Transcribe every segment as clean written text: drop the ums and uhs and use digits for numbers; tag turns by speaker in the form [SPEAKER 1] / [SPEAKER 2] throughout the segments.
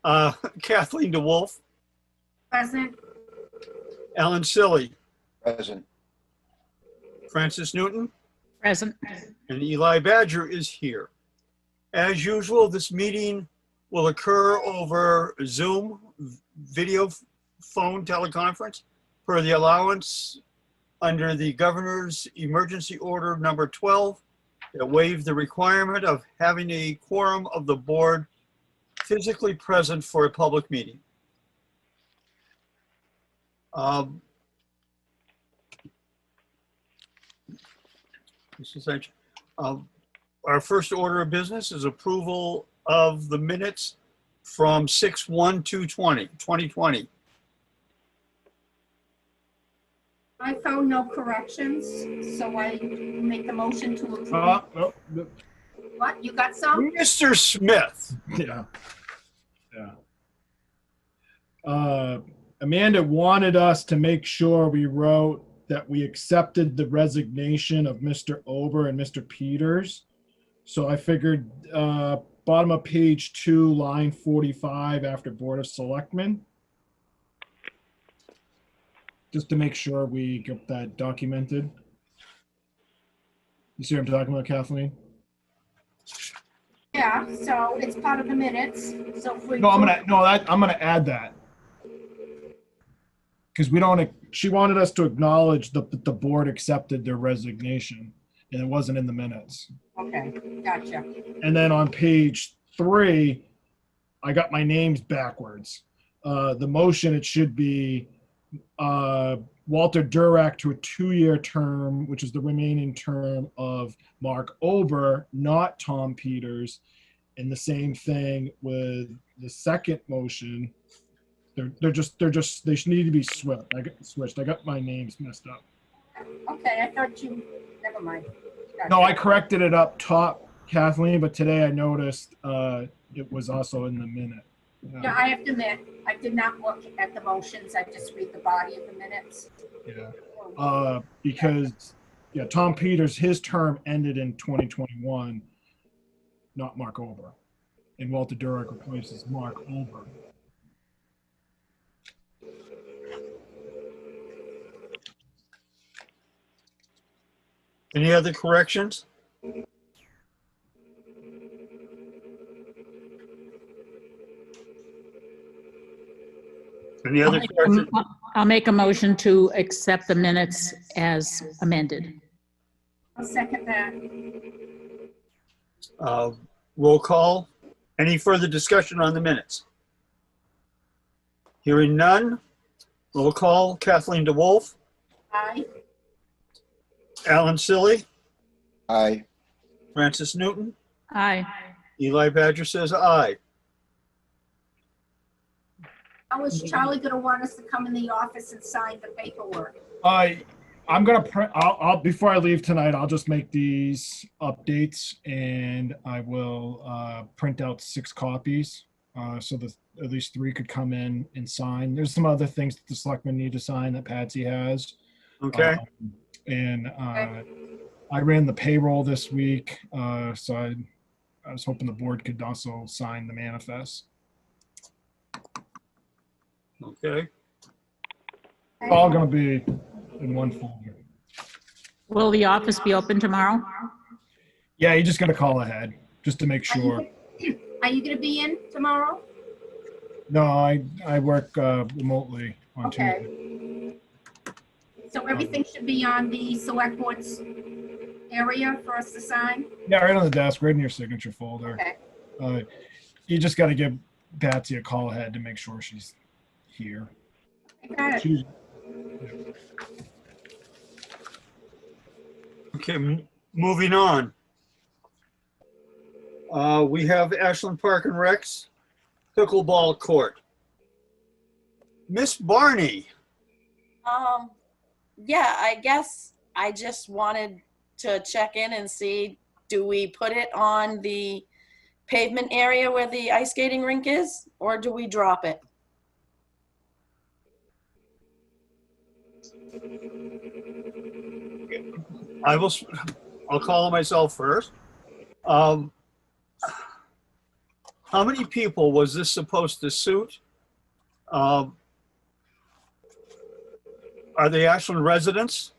[SPEAKER 1] Kathleen DeWolf,
[SPEAKER 2] Present.
[SPEAKER 1] Alan Silly,
[SPEAKER 3] Present.
[SPEAKER 1] Francis Newton,
[SPEAKER 4] Present.
[SPEAKER 1] and Eli Badger is here. As usual, this meeting will occur over Zoom, video phone teleconference, per the allowance under the Governor's Emergency Order number 12 that waived the requirement of having a quorum of the board physically present for a public meeting. Our first order of business is approval of the minutes from 6/1/2020.
[SPEAKER 2] I found no corrections, so I make the motion to approve.
[SPEAKER 5] No.
[SPEAKER 2] What, you got some?
[SPEAKER 1] Mr. Smith.
[SPEAKER 5] Yeah. Amanda wanted us to make sure we wrote that we accepted the resignation of Mr. Ober and Mr. Peters. So I figured bottom of page 2, line 45 after Board of Selectmen. Just to make sure we get that documented. You see what I'm talking about, Kathleen?
[SPEAKER 2] Yeah, so it's part of the minutes, so if we.
[SPEAKER 5] No, I'm gonna add that. Because she wanted us to acknowledge that the board accepted their resignation and it wasn't in the minutes.
[SPEAKER 2] Okay, gotcha.
[SPEAKER 5] And then on page 3, I got my names backwards. The motion, it should be Walter Durack to a 2-year term, which is the remaining term of Mark Ober, not Tom Peters. And the same thing with the second motion. They should need to be switched. I got my names messed up.
[SPEAKER 2] Okay, I thought you, never mind. Gotcha.
[SPEAKER 5] No, I corrected it up top, Kathleen, but today I noticed it was also in the minute.
[SPEAKER 2] Yeah, I have to admit, I did not look at the motions, I just read the body of the minutes.
[SPEAKER 5] Yeah. Because Tom Peters, his term ended in 2021, not Mark Ober. And Walter Durack replaces Mark Ober.
[SPEAKER 1] Any other corrections? Any other corrections?
[SPEAKER 4] I'll make a motion to accept the minutes as amended.
[SPEAKER 2] I'll second that.
[SPEAKER 1] Roll call. Any further discussion on the minutes? Hearing none. Roll call. Kathleen DeWolf,
[SPEAKER 2] Aye.
[SPEAKER 1] Alan Silly,
[SPEAKER 3] Aye.
[SPEAKER 1] Francis Newton,
[SPEAKER 4] Aye.
[SPEAKER 1] Eli Badger says aye.
[SPEAKER 2] How is Charlie gonna want us to come in the office and sign the paperwork?
[SPEAKER 5] I'm gonna print. I'll before I leave tonight. I'll just make these updates, and I will print out 6 copies, so that at least 3 could come in and sign. There's some other things that the selectmen need to sign that Patsy has.
[SPEAKER 1] Okay.
[SPEAKER 5] I ran the payroll this week, so I was hoping the board could also sign the manifest.
[SPEAKER 1] Okay.
[SPEAKER 5] It's all going to be in one folder.
[SPEAKER 4] Will the office be open tomorrow?
[SPEAKER 5] Yeah, you just got to call ahead just to make sure.
[SPEAKER 2] Are you gonna be in tomorrow?
[SPEAKER 5] No, I work remotely on Tuesday.
[SPEAKER 2] Okay. So everything should be on the select board's area for us to sign?
[SPEAKER 5] Yeah, right on the desk, right in your signature folder.
[SPEAKER 2] Okay.
[SPEAKER 5] You just got to give Patsy a call ahead to make sure she's here.
[SPEAKER 2] I got it.
[SPEAKER 5] She's-
[SPEAKER 1] Okay, moving on. We have Ashland Park and Rec's pickleball court. Miss Barney.
[SPEAKER 6] Yeah, I guess I just wanted to check in and see, do we put it on the pavement area where the ice skating rink is, or do we drop it?
[SPEAKER 1] I'll call on myself first. how many people was this supposed to suit? Are they Ashland residents?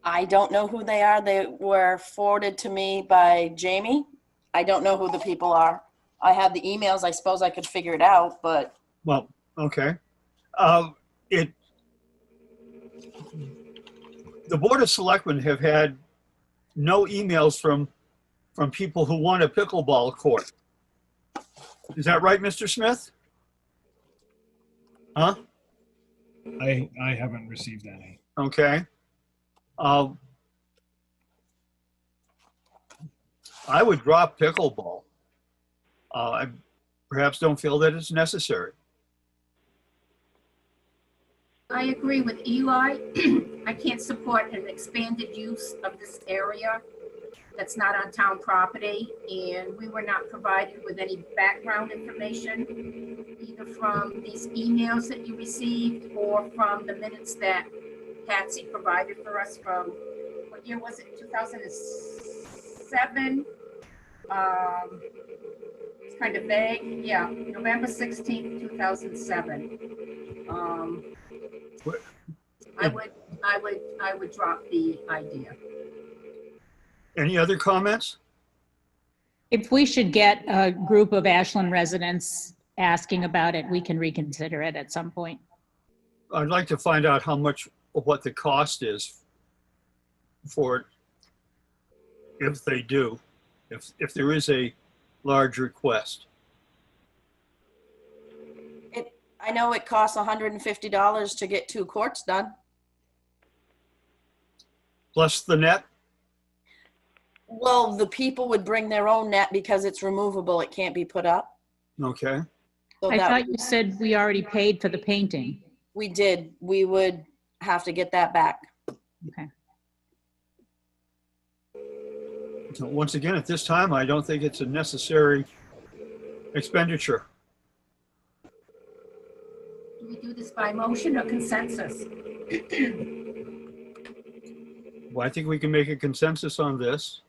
[SPEAKER 6] I don't know who they are. They were forwarded to me by Jamie. I don't know who the people are. I have the emails. I suppose I could figure it out, but
[SPEAKER 1] Well, okay. The Board of Selectmen have had no emails from people who want a pickleball court. Is that right, Mr. Smith? Huh?
[SPEAKER 5] I haven't received any.
[SPEAKER 1] Okay. I would drop pickleball. I perhaps don't feel that it's necessary.
[SPEAKER 2] I agree with Eli. I can't support an expanded use of this area that's not on town property, and we were not provided with any background information, either from these emails that you received or from the minutes that Patsy provided for us from, what year was it, 2007? It's kind of vague, yeah, November 16th, 2007. I would drop the idea.
[SPEAKER 1] Any other comments?
[SPEAKER 4] If we should get a group of Ashland residents asking about it, we can reconsider it at some point.
[SPEAKER 1] I'd like to find out what the cost is for it, if they do, if there is a large request.
[SPEAKER 6] I know it costs $150 to get 2 courts done.
[SPEAKER 1] Plus the net?
[SPEAKER 6] Well, the people would bring their own net because it's removable. It can't be put up.
[SPEAKER 1] Okay.
[SPEAKER 6] So
[SPEAKER 4] I
[SPEAKER 6] that
[SPEAKER 4] thought you said we already paid for the painting.
[SPEAKER 6] we did. We would have to get that back.
[SPEAKER 4] Okay.
[SPEAKER 1] So once again, at this time, I don't think it's a necessary expenditure.
[SPEAKER 2] Do we do this by motion or consensus?
[SPEAKER 1] Well, I think we can make a consensus on this.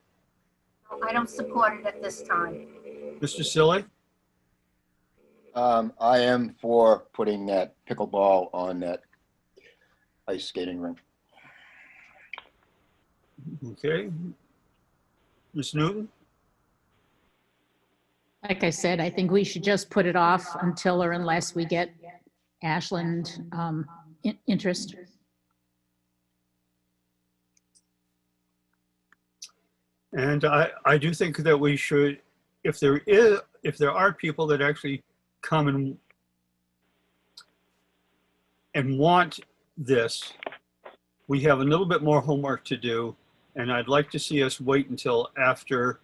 [SPEAKER 2] I don't support it at this time.
[SPEAKER 1] Mr. Silly?
[SPEAKER 3] I am for putting that pickleball on that ice skating rink.
[SPEAKER 1] Okay. Ms. Newton?
[SPEAKER 4] Like I said, I think we should just put it off until or unless we get Ashland interest.
[SPEAKER 1] And I do think that we should, if there are people that actually come and want this, we have a little bit more homework to do, and I'd like to see us wait until after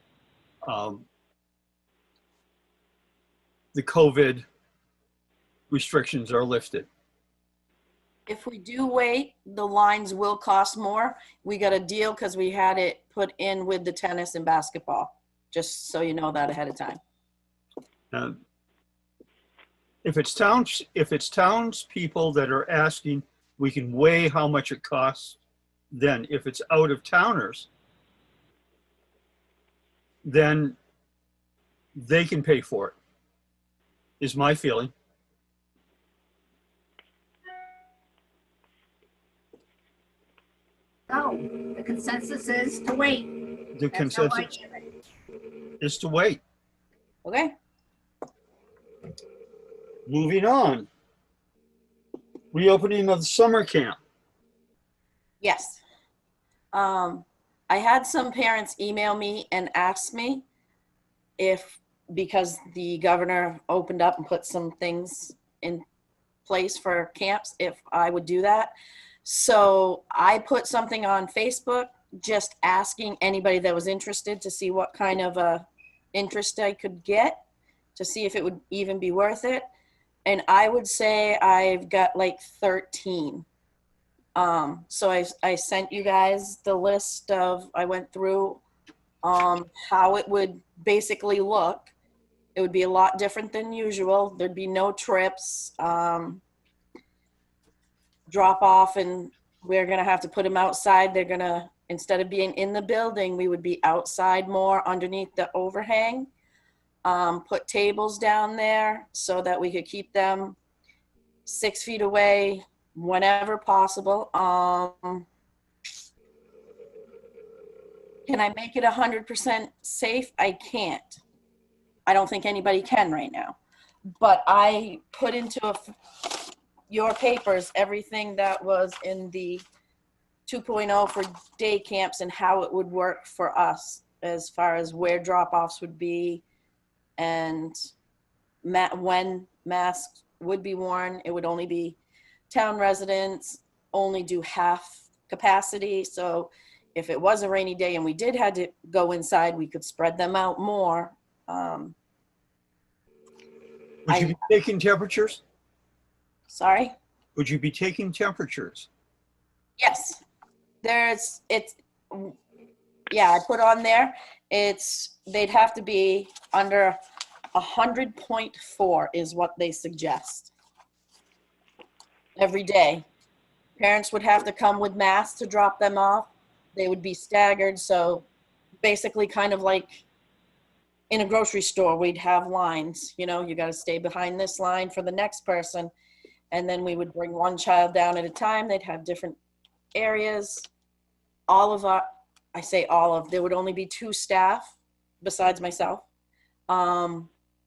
[SPEAKER 1] the COVID restrictions are lifted.
[SPEAKER 6] If we do wait, the lines will cost more. We got a deal because we had it put in with the tennis and basketball, just so you know that ahead of time.
[SPEAKER 1] If it's townspeople that are asking, we can weigh how much it costs. Then if it's out of towners, then they can pay for it, is my feeling.
[SPEAKER 2] No, the consensus is to wait.
[SPEAKER 1] The
[SPEAKER 2] That's how I
[SPEAKER 1] consensus
[SPEAKER 2] hear it.
[SPEAKER 1] is to wait.
[SPEAKER 6] Okay?
[SPEAKER 1] Moving on. Reopening of the summer camp.
[SPEAKER 6] Yes. I had some parents email me and ask me if, because the governor opened up and put some things in place for camps, if I would do that. So I put something on Facebook just asking anybody that was interested to see what kind of interest I could get, to see if it would even be worth it. And I would say I've got like 13. So I sent you guys the list of, I went through how it would basically look. It would be a lot different than usual. There'd be no trips, drop off, and we're gonna have to put them outside. They're gonna, instead of being in the building, we would be outside more underneath the overhang. put tables down there so that we could keep them 6 feet away whenever possible. Can I make it 100% safe? I can't. I don't think anybody can right now. But I put into your papers everything that was in the 2.0 for day camps and how it would work for us as far as where drop-offs would be and when masks would be worn. It would only be town residents, only do half capacity. So if it was a rainy day and we did had to go inside, we could spread them out more.
[SPEAKER 1] Would you be taking temperatures?
[SPEAKER 6] Sorry?
[SPEAKER 1] Would you be taking temperatures?
[SPEAKER 6] Yes. Yeah, I put on there, they'd have to be under 100.4 is what they suggest. Every day. Parents would have to come with masks to drop them off. They would be staggered, so basically kind of like in a grocery store, we'd have lines. You know, you got to stay behind this line for the next person. And then we would bring one child down at a time. They'd have different areas. There would only be 2 staff besides myself.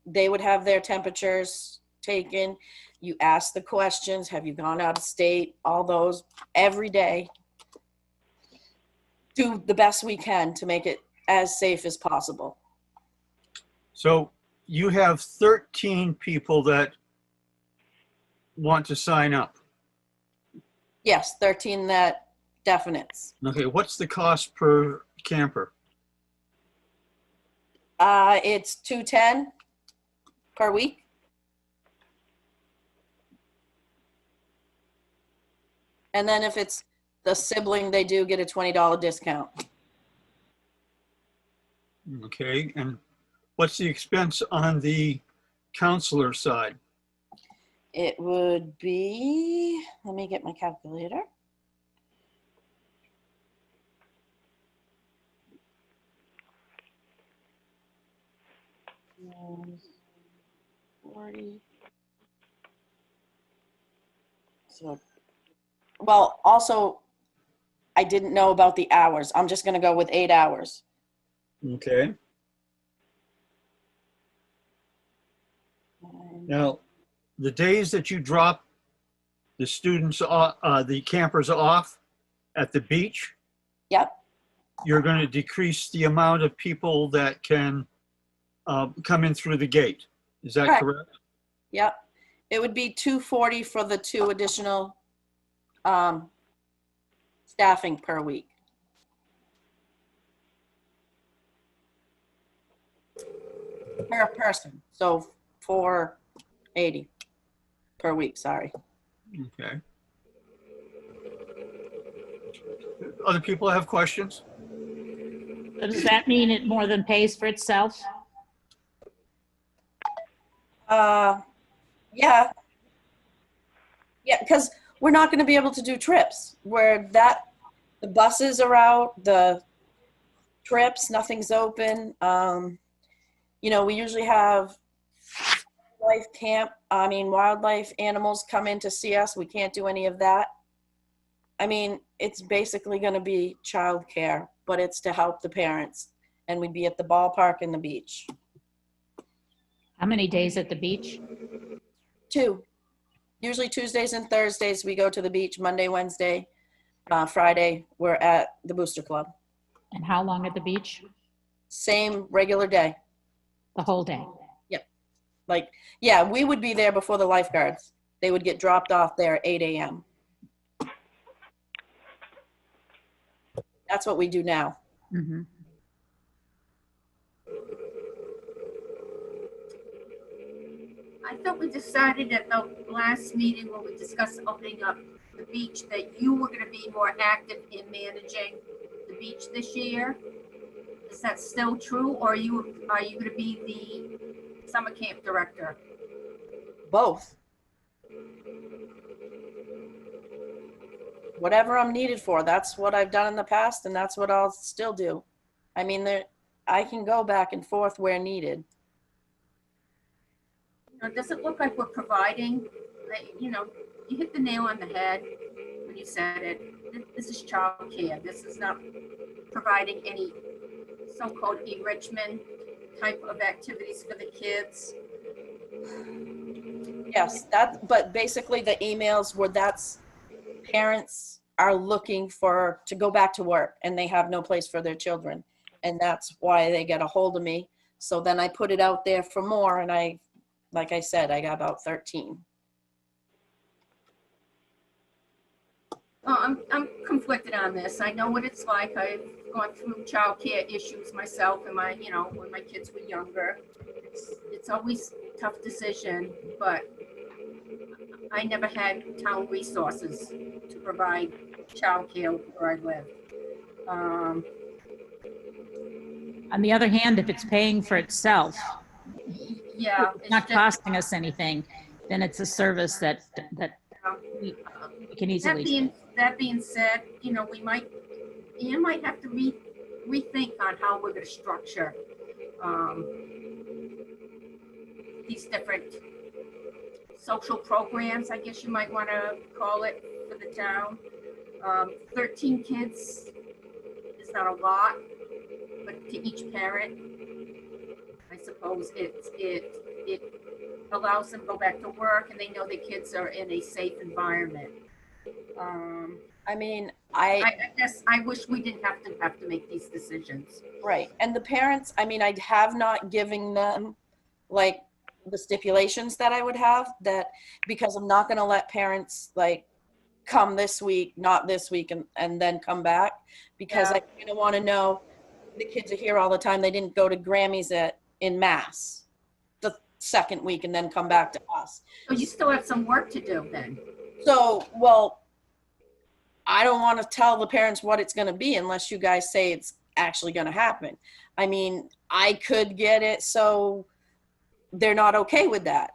[SPEAKER 6] They would have their temperatures taken. You ask the questions, have you gone out of state? All those every day. Do the best we can to make it as safe as possible.
[SPEAKER 1] So you have 13 people that want to sign up.
[SPEAKER 6] Yes, 13 that definites.
[SPEAKER 1] Okay, what's the cost per camper?
[SPEAKER 6] It's $210 per week. And then if it's the sibling, they do get a $20 discount.
[SPEAKER 1] Okay, and what's the expense on the counselor side?
[SPEAKER 6] It would be, let me get my calculator. Um, 40. So, well, also, I didn't know about the hours. I'm just going to go with 8 hours.
[SPEAKER 1] Okay. Now, the days that you drop the students, the campers off at the beach,
[SPEAKER 6] Yep.
[SPEAKER 1] you're going to decrease the amount of people that can come in through the gate. Is that correct?
[SPEAKER 6] Yep. It would be $240 for the 2 additional staffing per week. Per person. So $480 per week, sorry.
[SPEAKER 1] Okay. Other people have questions?
[SPEAKER 4] So does that mean it more than pays for itself?
[SPEAKER 6] Yeah. Yeah, because we're not going to be able to do trips where the buses are out, the trips, nothing's open. You know, we usually have wildlife animals come in to see us. We can't do any of that. I mean, it's basically going to be childcare, but it's to help the parents. And we'd be at the ballpark and the beach.
[SPEAKER 4] How many days at the beach?
[SPEAKER 6] 2. Usually Tuesdays and Thursdays, we go to the beach. Monday, Wednesday, Friday, we're at the Booster Club.
[SPEAKER 4] And how long at the beach?
[SPEAKER 6] Same regular day.
[SPEAKER 4] The whole day?
[SPEAKER 6] Like, yeah, we would be there before the lifeguards. They would get dropped off there at 8 a.m. That's what we do now.
[SPEAKER 4] Mm-hmm.
[SPEAKER 2] I thought we decided at the last meeting when we discussed opening up the beach that you were gonna be more active in managing the beach this year. Is that still true, or are you gonna be the summer camp director?
[SPEAKER 6] Both. Whatever I'm needed for, that's what I've done in the past, and that's what I'll still do. I mean, I can go back and forth where needed.
[SPEAKER 2] It doesn't look like we're providing, you know, you hit the nail on the head when you said it. This is childcare. This is not providing any so-called enrichment type of activities for the kids.
[SPEAKER 6] Yes, but basically the emails were parents are looking to go back to work and they have no place for their children. And that's why they get a hold of me. So then I put it out there for more, and like I said, I got about 13.
[SPEAKER 2] Well, I'm conflicted on this. I know what it's like. I've gone through childcare issues myself and when my kids were younger. It's always a tough decision, but I never had town resources to provide childcare where I live.
[SPEAKER 4] On the other hand, if it's paying for itself,
[SPEAKER 2] Yeah.
[SPEAKER 4] it's not costing us anything, then it's a service that we can easily.
[SPEAKER 2] That being said, you might have to rethink on how we're going to structure these different social programs, I guess you might want to call it, for the town. 13 kids is not a lot, but to each parent, I suppose it allows them to go back to work and they know the kids are in a safe environment.
[SPEAKER 6] I mean,
[SPEAKER 2] I guess I wish we didn't have to make these decisions.
[SPEAKER 6] right. And the parents, I mean, I have not given them like the stipulations that I would have, that because I'm not going to let parents like come this week, not this week, and then come back, because I kind of want to know the kids are here all the time. They didn't go to Grammys in Mass the second week and then come back to us.
[SPEAKER 2] So you still have some work to do then.
[SPEAKER 6] So, well, I don't want to tell the parents what it's going to be unless you guys say it's actually going to happen. I mean, I could get it so they're not okay with that.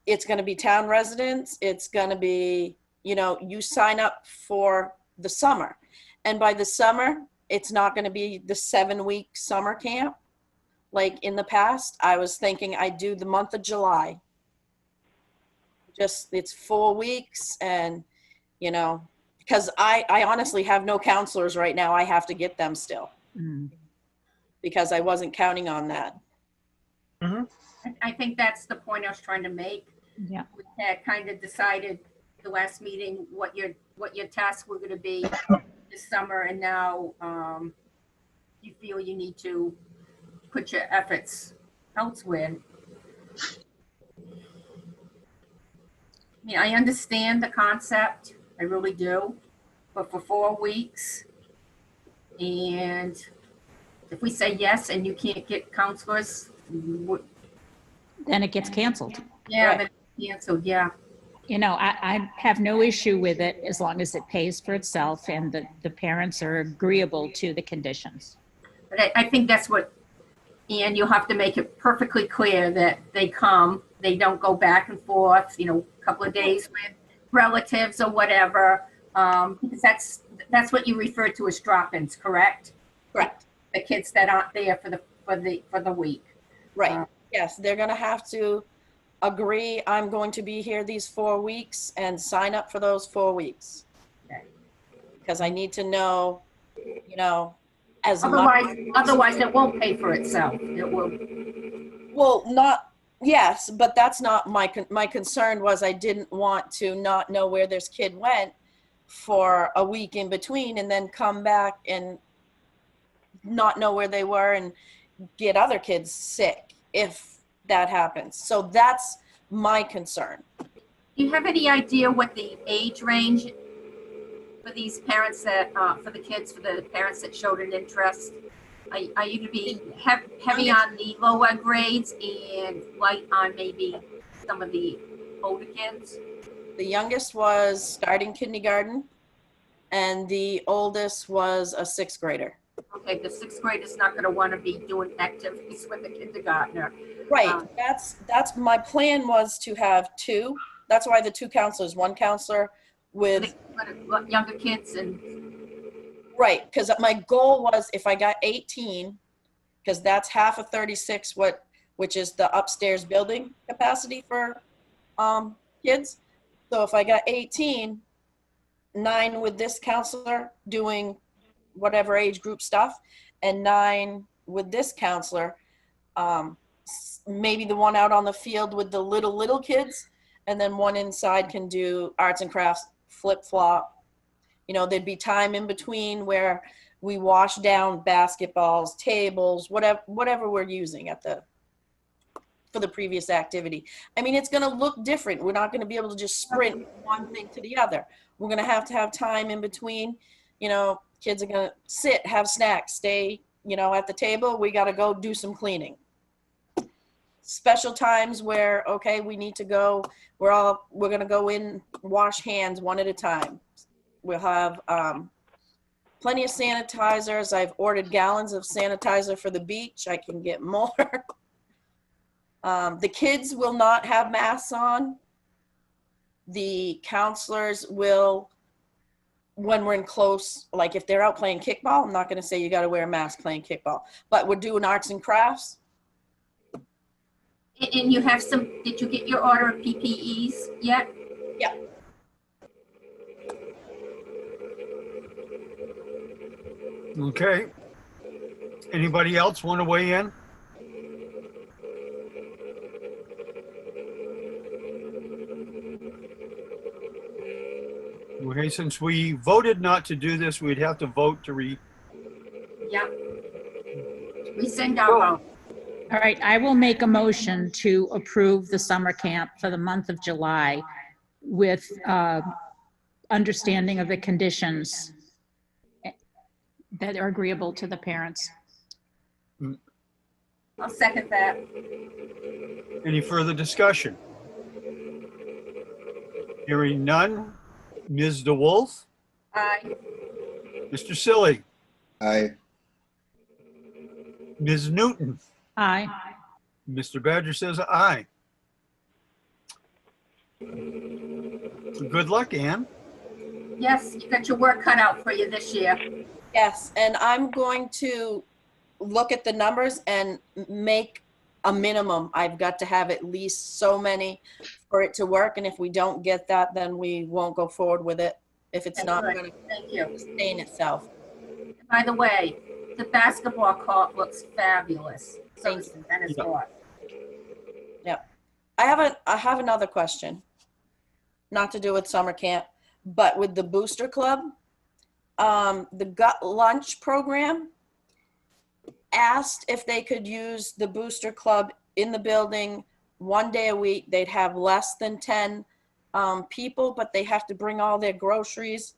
[SPEAKER 6] It's going to be town residents. It's going to be, you sign up for the summer. And by the summer, it's not going to be the 7-week summer camp. Like in the past, I was thinking I'd do the month of July. It's 4 weeks, and, because I honestly have no counselors right now. I have to get them still because I wasn't counting on that.
[SPEAKER 1] Mm-hmm.
[SPEAKER 2] I think that's the point I was trying to make.
[SPEAKER 4] Yeah.
[SPEAKER 2] We had kind of decided the last meeting what your tasks were going to be this summer, and now you feel you need to put your efforts elsewhere. I mean, I understand the concept, I really do, but for 4 weeks, and if we say yes and you can't get counselors,
[SPEAKER 4] Then it gets canceled.
[SPEAKER 2] yeah, then it's canceled, yeah.
[SPEAKER 4] I have no issue with it as long as it pays for itself and the parents are agreeable to the conditions.
[SPEAKER 2] But I think that's what, and you'll have to make it perfectly clear that they come, they don't go back and forth, a couple of days with relatives or whatever. Because that's what you refer to as drop-ins, correct?
[SPEAKER 6] Correct.
[SPEAKER 2] The kids that aren't there for the week.
[SPEAKER 6] Right. Yes, they're going to have to agree, I'm going to be here these 4 weeks, and sign up for those 4 weeks.
[SPEAKER 2] Okay.
[SPEAKER 6] Because I need to know, as much.
[SPEAKER 2] Otherwise it won't pay for itself. It will.
[SPEAKER 6] Well, yes, but that's not my concern. Was I didn't want to not know where this kid went for a week in between and then come back and not know where they were and get other kids sick if that happens. So that's my concern.
[SPEAKER 2] Do you have any idea what the age range for these parents for the parents that showed an interest? Are you going to be heavy on the lower grades and light on maybe some of the older kids?
[SPEAKER 6] The youngest was starting kindergarten, and the oldest was a 6th grader.
[SPEAKER 2] Okay, the 6th grade is not going to want to be doing activities with the kindergartner.
[SPEAKER 6] Right. That's my plan, was to have 2. That's why the 2 counselors, 1 counselor with
[SPEAKER 2] Younger kids and.
[SPEAKER 6] Right, because my goal was if I got 18, because that's half of 36 what which is the upstairs building capacity for kids. So if I got 18, 9 with this counselor doing whatever age group stuff, and 9 with this counselor, maybe the one out on the field with the little kids, and then one inside can do arts and crafts, flip flop. You know, there'd be time in between where we wash down basketballs, tables, whatever we're using for the previous activity. I mean, it's going to look different. We're not going to be able to just sprint one thing to the other. We're going to have time in between. You know, kids are going to sit, have snacks, stay, you know, at the table. We got to go do some cleaning. Special times where, okay, we need to go, we're going to go in, wash hands one at a time. We'll have plenty of sanitizers. I've ordered gallons of sanitizer for the beach. I can get more. The kids will not have masks on. The counselors will, when we're in close, like if they're out playing kickball, I'm not going to say you got to wear a mask playing kickball, but we're doing arts and crafts.
[SPEAKER 2] And you have some, did you get your order of PPEs yet?
[SPEAKER 6] Yeah.
[SPEAKER 1] Okay. Anybody else want to weigh in? Okay, since we voted not to do this, we'd have to vote to
[SPEAKER 2] Yeah. Rescind our vote.
[SPEAKER 4] All right, I will make a motion to approve the summer camp for the month of July with understanding of the conditions that are agreeable to the parents.
[SPEAKER 2] I'll second that.
[SPEAKER 1] Any further discussion? Hearing none. Ms. DeWolf?
[SPEAKER 2] Aye.
[SPEAKER 1] Mr. Silly?
[SPEAKER 3] Aye.
[SPEAKER 1] Ms. Newton?
[SPEAKER 4] Aye.
[SPEAKER 1] Mr. Badger says aye. Good luck, Ann.
[SPEAKER 2] Yes, you got your work cut out for you this year.
[SPEAKER 6] Yes, and I'm going to look at the numbers and make a minimum. I've got to have at least so many for it to work, and if we don't get that, then we won't go forward with it if it's not
[SPEAKER 2] Good.
[SPEAKER 6] going to
[SPEAKER 2] Thank you.
[SPEAKER 6] sustain itself.
[SPEAKER 2] By the way, the basketball court looks fabulous. So
[SPEAKER 6] Thank
[SPEAKER 2] does the tennis
[SPEAKER 1] Yeah.
[SPEAKER 2] court.
[SPEAKER 6] I have another question, not to do with summer camp, but with the booster club, the gut lunch program asked if they could use the booster club in the building 1 day a week. They'd have less than 10 people, but they have to bring all their groceries,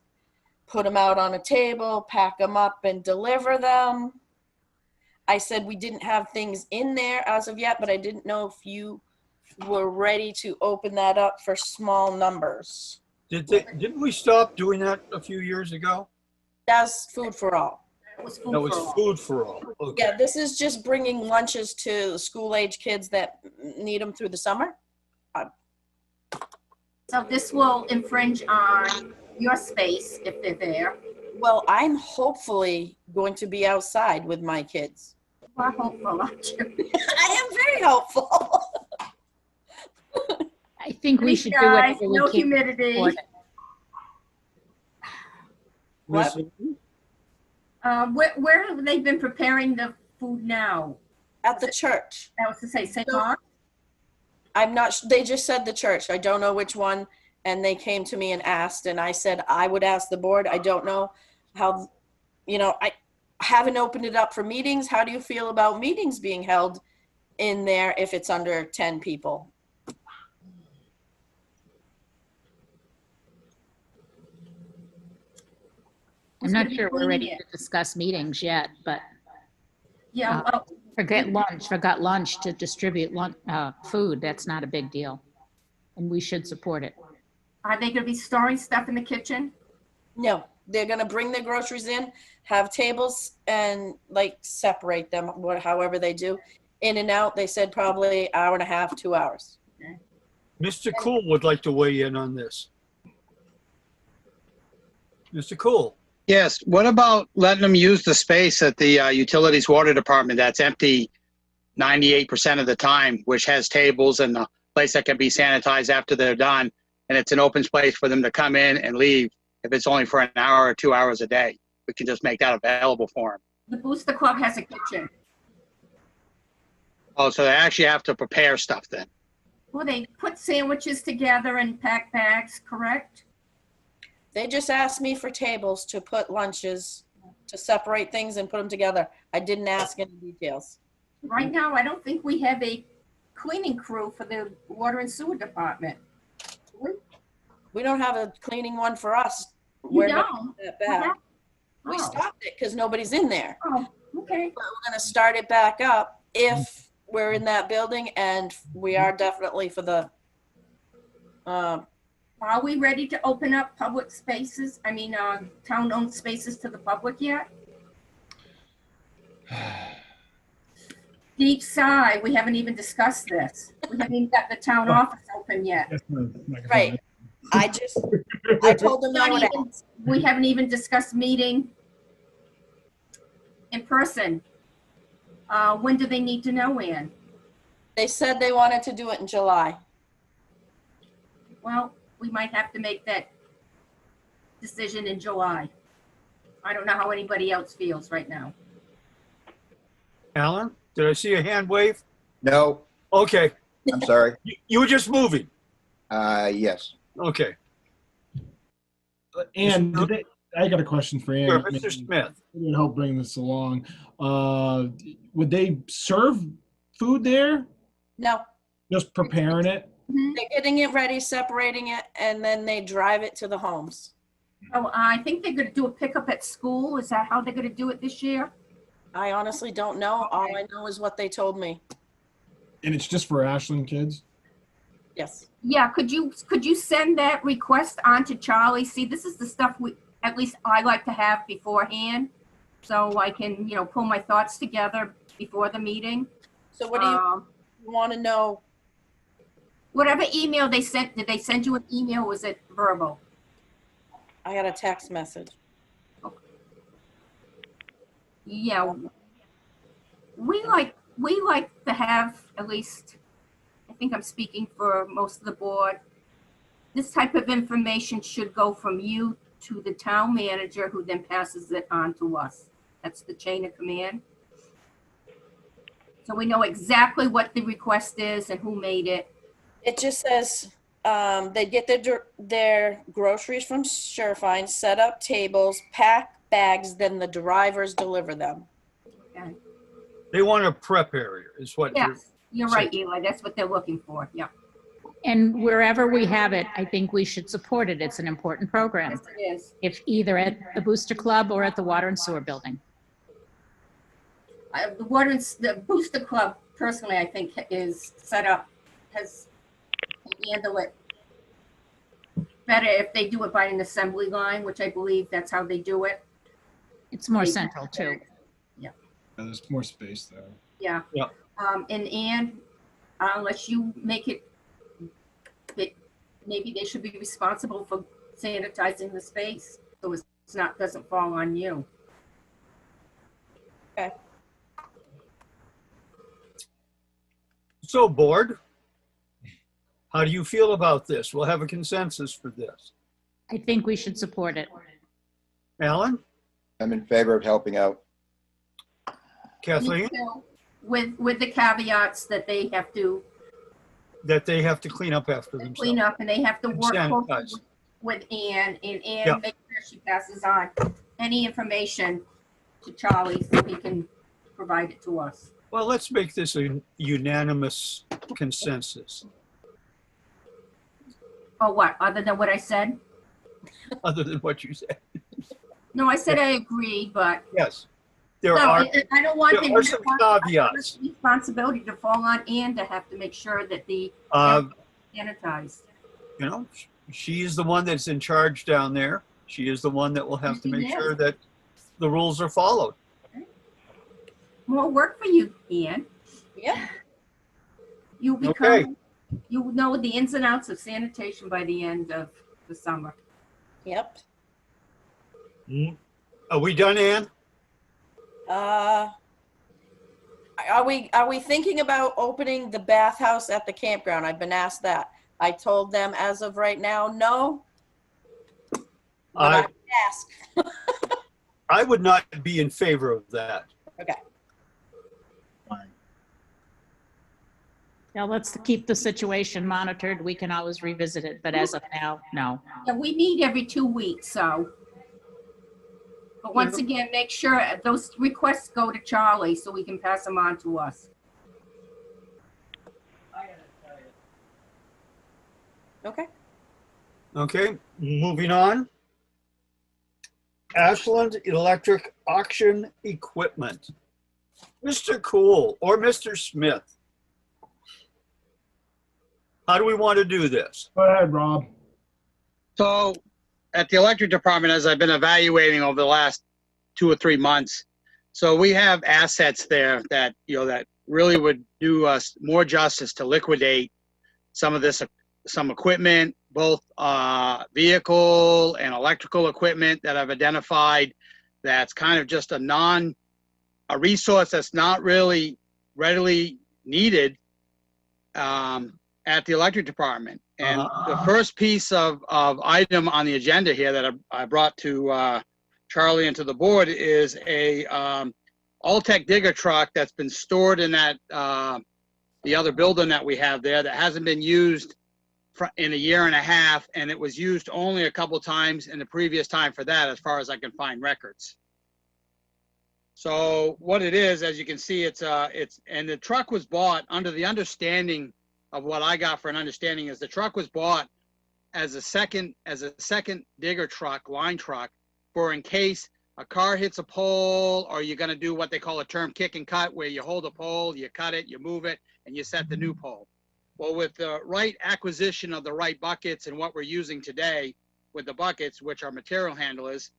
[SPEAKER 6] put them out on a table, pack them up and deliver them. I said we didn't have things in there as of yet, but I didn't know if you were ready to open that up for small numbers.
[SPEAKER 1] Didn't we stop doing that a few years ago?
[SPEAKER 6] That's food for all.
[SPEAKER 2] It was food
[SPEAKER 1] That was
[SPEAKER 2] for all.
[SPEAKER 1] food for all. Okay.
[SPEAKER 6] Yeah, this is just bringing lunches to school-age kids that need them through the summer.
[SPEAKER 2] So this will infringe on your space if they're there.
[SPEAKER 6] Well, I'm hopefully going to be outside with my kids.
[SPEAKER 2] You are hopeful, aren't you?
[SPEAKER 6] I am very hopeful.
[SPEAKER 4] I think we should do
[SPEAKER 2] Guys,
[SPEAKER 4] whatever we
[SPEAKER 2] no
[SPEAKER 4] can.
[SPEAKER 2] humidity.
[SPEAKER 4] for it.
[SPEAKER 6] What?
[SPEAKER 2] Where have they been preparing the food now?
[SPEAKER 6] At the church.
[SPEAKER 2] I was to say St. Mark.
[SPEAKER 6] I'm not, they just said the church. I don't know which one. And they came to me and asked, and I said, I would ask the board. I don't know how, you know, I haven't opened it up for meetings. How do you feel about meetings being held in there if it's under 10 people?
[SPEAKER 4] I'm not sure we're ready to discuss meetings yet, but
[SPEAKER 2] Yeah, well,
[SPEAKER 4] forgot lunch to distribute food. That's not a big deal. And we should support it.
[SPEAKER 2] are they gonna be storing stuff in the kitchen?
[SPEAKER 6] No, they're gonna bring their groceries in, have tables and like separate them, however they do. In and out, they said probably hour and a half, 2 hours.
[SPEAKER 1] Mr. Cool would like to weigh in on this. Mr. Cool?
[SPEAKER 7] Yes, what about letting them use the space at the utilities water department that's empty 98% of the time, which has tables and a place that can be sanitized after they're done. And it's an open space for them to come in and leave. If it's only for an hour or 2 hours a day, we can just make that available for them.
[SPEAKER 2] The Booster Club has a kitchen.
[SPEAKER 7] Oh, so they actually have to prepare stuff then.
[SPEAKER 2] Well, they put sandwiches together and pack bags, correct?
[SPEAKER 6] They just asked me for tables to put lunches, to separate things and put them together. I didn't ask any details.
[SPEAKER 2] Right now, I don't think we have a cleaning crew for the water and sewer department.
[SPEAKER 6] We don't have a cleaning one for us.
[SPEAKER 2] You
[SPEAKER 6] We're not
[SPEAKER 2] don't?
[SPEAKER 6] that bad. We
[SPEAKER 2] Oh.
[SPEAKER 6] stopped it because nobody's in there.
[SPEAKER 2] Oh, okay.
[SPEAKER 6] But we're gonna start it back up if we're in that building, and we are definitely for the,
[SPEAKER 2] Are we ready to open up public spaces? I mean, town-owned spaces to the public yet? Deep sigh, we haven't even discussed this. We haven't even got the town office open yet.
[SPEAKER 5] That's my microphone.
[SPEAKER 6] right. I told them I would ask.
[SPEAKER 2] We haven't even discussed meeting in person. When do they need to know, Ann?
[SPEAKER 6] They said they wanted to do it in July.
[SPEAKER 2] Well, we might have to make that decision in July. I don't know how anybody else feels right now.
[SPEAKER 1] Alan, did I see a hand wave?
[SPEAKER 3] No,
[SPEAKER 1] Okay,
[SPEAKER 3] I'm sorry.
[SPEAKER 1] you were just moving.
[SPEAKER 3] Yes.
[SPEAKER 1] Okay,
[SPEAKER 5] And I got a question for Ann.
[SPEAKER 1] sure, Mr. Smith.
[SPEAKER 5] It would help bring this along. Would they serve food there?
[SPEAKER 6] No,
[SPEAKER 5] Just preparing it?
[SPEAKER 6] they're getting it ready, separating it, and then they drive it to the homes.
[SPEAKER 2] Oh, I think they're gonna do a pickup at school. Is that how they're gonna do it this year?
[SPEAKER 6] I honestly don't know. All I know is what they told me.
[SPEAKER 5] And it's just for Ashland kids?
[SPEAKER 6] Yes.
[SPEAKER 2] Yeah, could you send that request on to Charlie? See, this is the stuff at least I like to have beforehand. So I can, pull my thoughts together before the meeting.
[SPEAKER 6] So what do you want to know?
[SPEAKER 2] Whatever email they sent, did they send you an email? Or was it verbal?
[SPEAKER 6] I got a text message.
[SPEAKER 2] Yeah. We like to have at least, I think I'm speaking for most of the board. This type of information should go from you to the town manager, who then passes it on to us. That's the chain of command. So we know exactly what the request is and who made it.
[SPEAKER 6] It just says they get their groceries from Surefine, set up tables, pack bags, then the drivers deliver them.
[SPEAKER 2] Okay.
[SPEAKER 1] They want a prep area is what you're,
[SPEAKER 2] Yes, you're right, Eli. That's what they're looking for. Yeah.
[SPEAKER 4] And wherever we have it, I think we should support it. It's an important program,
[SPEAKER 2] Yes, it is.
[SPEAKER 4] if either at the Booster Club or at the Water and Sewer Building.
[SPEAKER 2] The Booster Club, personally, I think is set up, can handle it better if they do it by an assembly line, which I believe that's how they do it.
[SPEAKER 4] It's more central too.
[SPEAKER 5] There's more space there.
[SPEAKER 2] Yeah.
[SPEAKER 1] Yeah.
[SPEAKER 2] And Ann, unless you make it, that maybe they should be responsible for sanitizing the space, so doesn't fall on you.
[SPEAKER 6] Okay.
[SPEAKER 1] so board. How do you feel about this? We'll have a consensus for this.
[SPEAKER 4] I think we should support it.
[SPEAKER 1] Alan,
[SPEAKER 3] I'm in favor of helping out.
[SPEAKER 1] Kathleen,
[SPEAKER 2] Me too, with the caveats that they have to
[SPEAKER 1] that they have to clean up after themselves.
[SPEAKER 2] clean up and they have to work closely
[SPEAKER 1] Sanitize.
[SPEAKER 2] with Ann, and Ann
[SPEAKER 1] Yeah.
[SPEAKER 2] make sure she passes on any information to Charlie so he can provide it to us.
[SPEAKER 1] Well, let's make this a unanimous consensus,
[SPEAKER 2] Oh, what, other than what I said?
[SPEAKER 1] other than what you said.
[SPEAKER 2] No, I said I agree, but
[SPEAKER 1] Yes, there
[SPEAKER 2] no,
[SPEAKER 1] are,
[SPEAKER 2] I don't want
[SPEAKER 1] there
[SPEAKER 2] the
[SPEAKER 1] are some caveats.
[SPEAKER 2] responsibility to fall on Ann to have to make sure that the
[SPEAKER 1] Uh,
[SPEAKER 2] sanitized.
[SPEAKER 1] you know, she is the one that's in charge down there. She is the one that will have to make
[SPEAKER 2] Yes.
[SPEAKER 1] sure that the rules are followed.
[SPEAKER 2] More work for you, Ann.
[SPEAKER 6] Yeah.
[SPEAKER 2] You
[SPEAKER 1] Okay.
[SPEAKER 2] become, you know the ins and outs of sanitation by the end of the summer.
[SPEAKER 6] Yep.
[SPEAKER 1] Are we done, Ann?
[SPEAKER 6] I Are we thinking about opening the bathhouse at the campground? I've been asked that. I told them as of right now, no. But I would ask.
[SPEAKER 1] I would not be in favor of that.
[SPEAKER 6] Okay.
[SPEAKER 4] Now, let's keep the situation monitored. We can always revisit it, but as of now, no.
[SPEAKER 2] Yeah, we meet every 2 weeks, so. But once again, make sure those requests go to Charlie so we can pass them on to us.
[SPEAKER 6] Okay.
[SPEAKER 1] Okay, moving on. Ashland Electric Auction Equipment. Mr. Cool or Mr. Smith? How do we want to do this?
[SPEAKER 5] Go ahead, Rob.
[SPEAKER 7] So at the electric department, as I've been evaluating over the last 2 or 3 months, so we have assets there that, that really would do us more justice to liquidate some of this, some equipment, both vehicle and electrical equipment that I've identified that's kind of just a resource that's not really readily needed at the electric department. And the first piece of item on the agenda here that I brought to Charlie and to the board is a Alltech digger truck that's been stored in that the other building that we have there that hasn't been used in a year and a half, and it was used only a couple times in the previous time for that, as far as I can find records. So what it is, as you can see, and the truck was bought under the understanding of what I got for an understanding is the truck was bought as a second digger truck, line truck, for in case a car hits a pole, or you're going to do what they call a term kick and cut, where you hold a pole, you cut it, you move it, and you set the new pole. Well, with the right acquisition of the right buckets and what we're using today with the buckets, which are material handlers,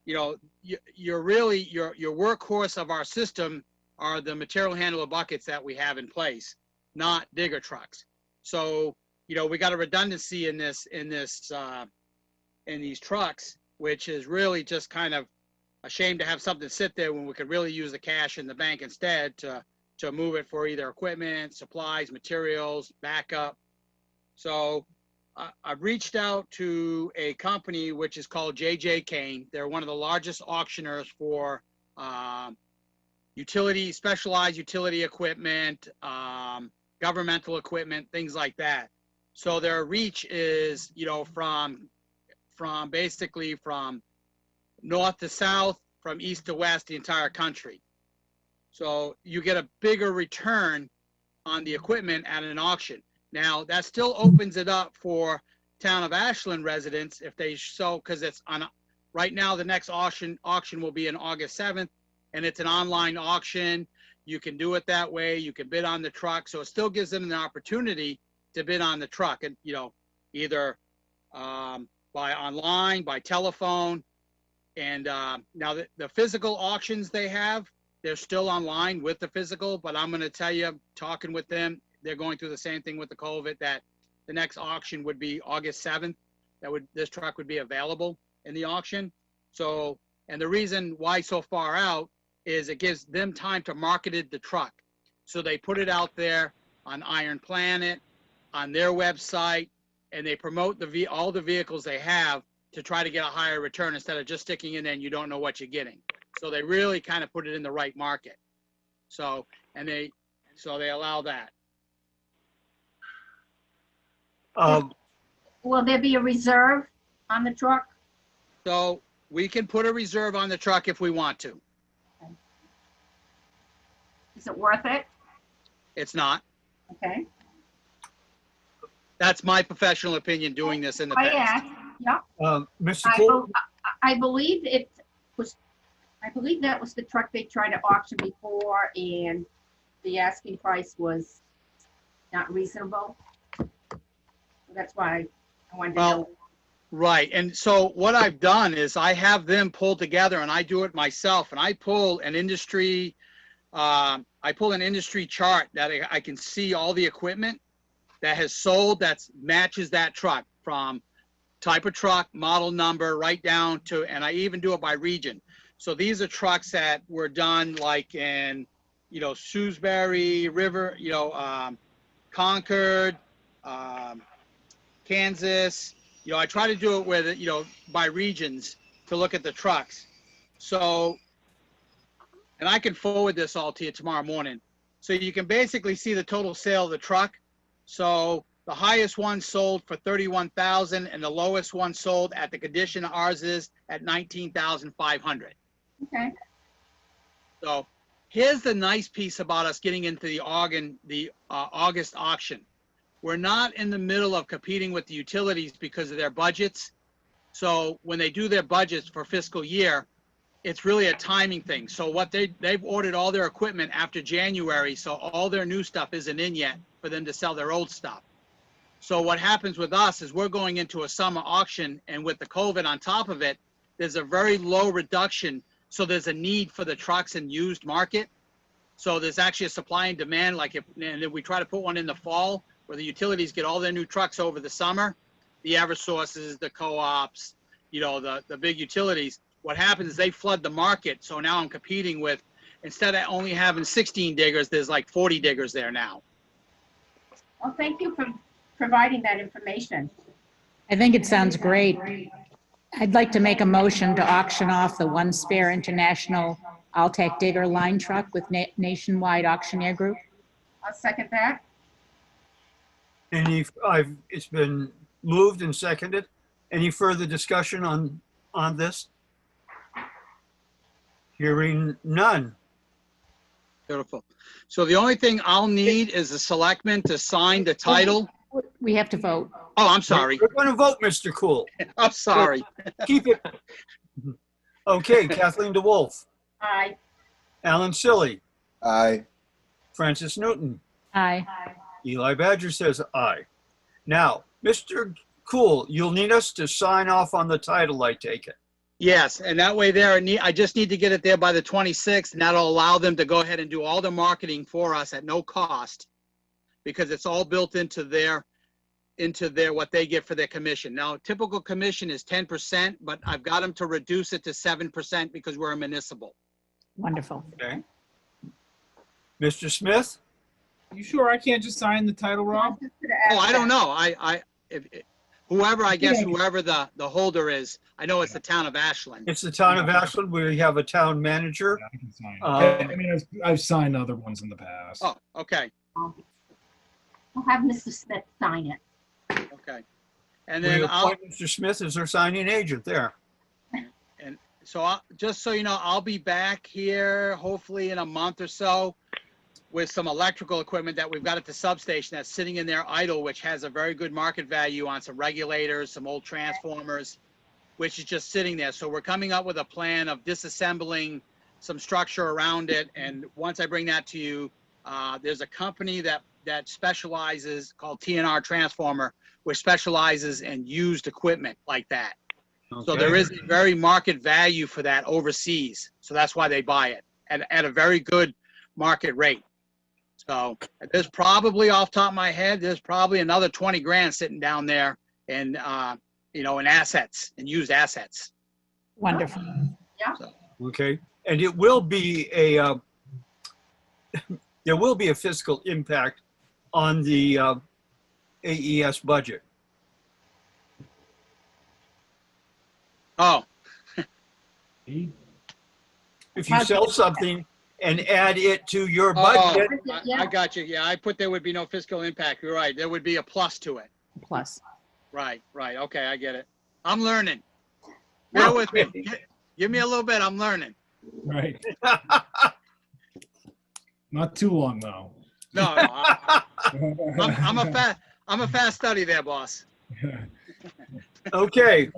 [SPEAKER 7] you're really, your workhorse of our system are the material handler buckets that we have in place, not digger trucks. So, we got a redundancy in these trucks, which is really just kind of a shame to have something sit there when we could really use the cash in the bank instead to move it for either equipment, supplies, materials, backup. So I've reached out to a company which is called J.J. Kane. They're one of the largest auctioneers for specialized utility equipment, governmental equipment, things like that. So their reach is, from basically from north to south, from east to west, the entire country. So you get a bigger return on the equipment at an auction. Now, that still opens it up for town of Ashland residents if they so, because it's on right now. The next auction will be on August 7th, and it's an online auction. You can do it that way. You can bid on the truck. So it still gives them the opportunity to bid on the truck, and either by online, by telephone, and now the physical auctions they have, they're still online with the physical, but I'm going to tell you, talking with them, they're going through the same thing with the COVID, that the next auction would be August 7th. This truck would be available in the auction. So, and the reason why so far out is it gives them time to market the truck. So they put it out there on Iron Planet, on their website, and they promote all the vehicles they have to try to get a higher return instead of just sticking in there and you don't know what you're getting. So they really kind of put it in the right market. So, they allow that.
[SPEAKER 2] Will there be a reserve on the truck?
[SPEAKER 7] So we can put a reserve on the truck if we want to.
[SPEAKER 2] Is it worth it?
[SPEAKER 7] It's not.
[SPEAKER 2] Okay.
[SPEAKER 7] That's my professional opinion doing this in the past.
[SPEAKER 2] asked, yeah.
[SPEAKER 1] Mr. Cool?
[SPEAKER 2] I believe that was the truck they tried to auction before, and the asking price was not reasonable. That's why I wanted to know.
[SPEAKER 7] Right. And so what I've done is I have them pull together, and I do it myself, and I pull an industry chart that I can see all the equipment that has sold that matches that truck, from type of truck, model number, right down to, and I even do it by region. So these are trucks that were done like in Shrewsbury River, Concord, Kansas. I try to do it with, by regions to look at the trucks. So, and I can forward this all to you tomorrow morning. So you can basically see the total sale of the truck. So the highest one sold for $31,000 and the lowest one sold at the condition ours is at $19,500.
[SPEAKER 2] Okay.
[SPEAKER 7] So here's the nice piece about us getting into the August auction. We're not in the middle of competing with the utilities because of their budgets. So when they do their budgets for fiscal year, it's really a timing thing. So what they've ordered all their equipment after January, so all their new stuff isn't in yet for them to sell their old stuff. So what happens with us is we're going into a summer auction, and with the COVID on top of it, there's a very low reduction. So there's a need for the trucks in used market. So there's actually a supply and demand, and then we try to put one in the fall where the utilities get all their new trucks over the summer, the Eversources, the co-ops, the big utilities. What happens is they flood the market. So now I'm competing with, instead of only having 16 diggers, there's like 40 diggers there now.
[SPEAKER 2] Well, thank you for providing that information.
[SPEAKER 4] I think it sounds great. I'd like to make a motion to auction off the one spare International Altec digger line truck with Nationwide Auctioneer Group.
[SPEAKER 2] I'll second that.
[SPEAKER 1] It's been moved and seconded. Any further discussion on this? Hearing none.
[SPEAKER 7] Beautiful. So the only thing I'll need is the selectmen to sign the title.
[SPEAKER 4] We have to vote.
[SPEAKER 7] Oh, I'm sorry.
[SPEAKER 1] We're going to vote, Mr. Cool.
[SPEAKER 7] I'm sorry.
[SPEAKER 1] Keep it. Okay, Kathleen DeWolf,
[SPEAKER 2] Aye.
[SPEAKER 1] Alan Silly,
[SPEAKER 3] Aye.
[SPEAKER 1] Francis Newton,
[SPEAKER 4] Aye.
[SPEAKER 1] Eli Badger says aye. Now, Mr. Cool, you'll need us to sign off on the title, I take it.
[SPEAKER 7] Yes, and that way I just need to get it there by the 26th, and that'll allow them to go ahead and do all the marketing for us at no cost, because it's all built into their what they get for their commission. Now, typical commission is 10%, but I've got them to reduce it to 7% because we're a municipal.
[SPEAKER 4] Wonderful.
[SPEAKER 1] Okay. Mr. Smith?
[SPEAKER 8] You sure I can't just sign the title, Rob?
[SPEAKER 7] Oh, I don't know. Whoever the holder is, I know it's the town of Ashland.
[SPEAKER 1] It's the town of Ashland. We have a town manager.
[SPEAKER 5] Yeah, I can sign it. I mean, I've signed other ones in the past.
[SPEAKER 7] Oh, okay,
[SPEAKER 2] I'll have Mr. Smith sign it.
[SPEAKER 7] okay. And
[SPEAKER 1] We
[SPEAKER 7] then
[SPEAKER 1] appoint Mr. Smith as our signing agent there.
[SPEAKER 7] So just so you know, I'll be back here hopefully in a month or so with some electrical equipment that we've got at the substation that's sitting in there idle, which has a very good market value on some regulators, some old transformers, which is just sitting there. So we're coming up with a plan of disassembling some structure around it. And once I bring that to you, there's a company that specializes, called TNR Transformer, which specializes in used equipment like that. So there is a very market value for that overseas. So that's why they buy it at a very good market rate. So there's probably, off the top of my head, there's probably another 20 grand sitting down there in, in assets, and used assets.
[SPEAKER 4] Wonderful.
[SPEAKER 1] Okay. And it will be there will be a fiscal impact on the AES budget.
[SPEAKER 7] Oh,
[SPEAKER 1] If you sell something and add it to your
[SPEAKER 7] oh,
[SPEAKER 1] budget,
[SPEAKER 7] I got you. Yeah, I put there would be no fiscal impact. You're right. There would be a plus to it.
[SPEAKER 4] Plus.
[SPEAKER 7] Right. Okay, I get it. I'm learning. Bear with me. Give me a little bit. I'm learning.
[SPEAKER 5] Right. Not too long though.
[SPEAKER 7] No, I'm a fast study there, boss.
[SPEAKER 1] okay.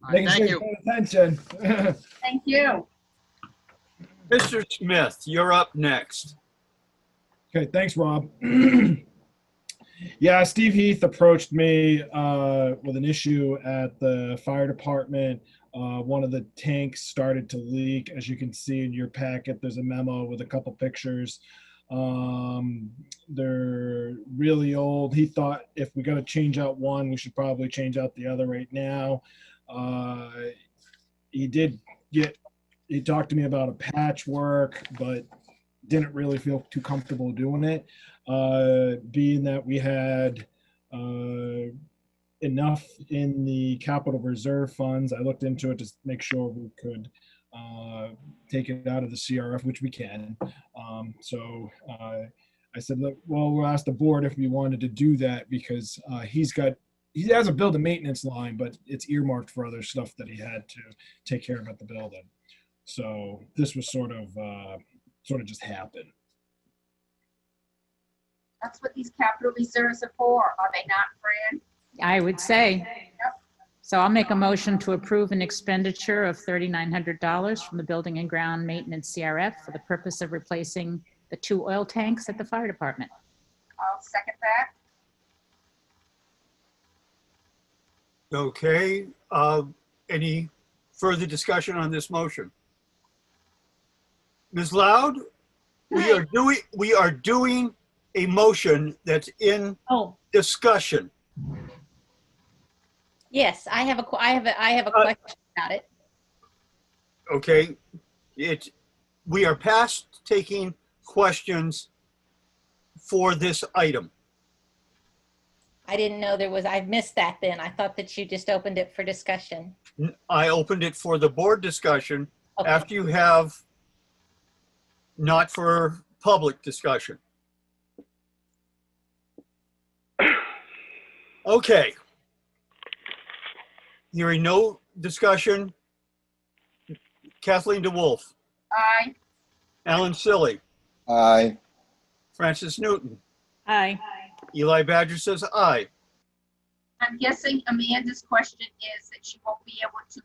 [SPEAKER 7] Thank you.
[SPEAKER 5] Attention.
[SPEAKER 2] Thank you.
[SPEAKER 1] Mr. Smith, you're up next.
[SPEAKER 5] Okay, thanks, Rob. Yeah, Steve Heath approached me with an issue at the fire department. One of the tanks started to leak. As you can see in your packet, there's a memo with a couple pictures. They're really old. He thought if we got to change out one, we should probably change out the other right now. He talked to me about a patchwork, but didn't really feel too comfortable doing it, being that we had enough in the capital reserve funds. I looked into it to make sure we could take it out of the CRF, which we can. So I said, look, well, we'll ask the board if we wanted to do that, because he has a building maintenance line, but it's earmarked for other stuff that he had to take care of at the building. So this was sort of just happened.
[SPEAKER 2] That's what these capital reserves are for, are they not, Fran?
[SPEAKER 4] I would say. So I'll make a motion to approve an expenditure of $3,900 from the Building and Ground Maintenance CRF for the purpose of replacing the 2 oil tanks at the fire department.
[SPEAKER 2] I'll second that.
[SPEAKER 1] Okay, any further discussion on this motion? Ms. Loud, we are doing a motion that's in
[SPEAKER 9] Oh,
[SPEAKER 1] discussion.
[SPEAKER 9] yes, I have a question about it.
[SPEAKER 1] Okay, we are past taking questions for this item.
[SPEAKER 9] I didn't know I missed that then. I thought that you just opened it for discussion.
[SPEAKER 1] I opened it for the board discussion
[SPEAKER 9] Okay.
[SPEAKER 1] after you have, not for public discussion. Okay. Hearing no discussion. Kathleen DeWolf,
[SPEAKER 2] Aye.
[SPEAKER 1] Alan Silly,
[SPEAKER 3] Aye.
[SPEAKER 1] Francis Newton,
[SPEAKER 4] Aye.
[SPEAKER 1] Eli Badger says aye.
[SPEAKER 2] I'm guessing Amanda's question is that she won't be able to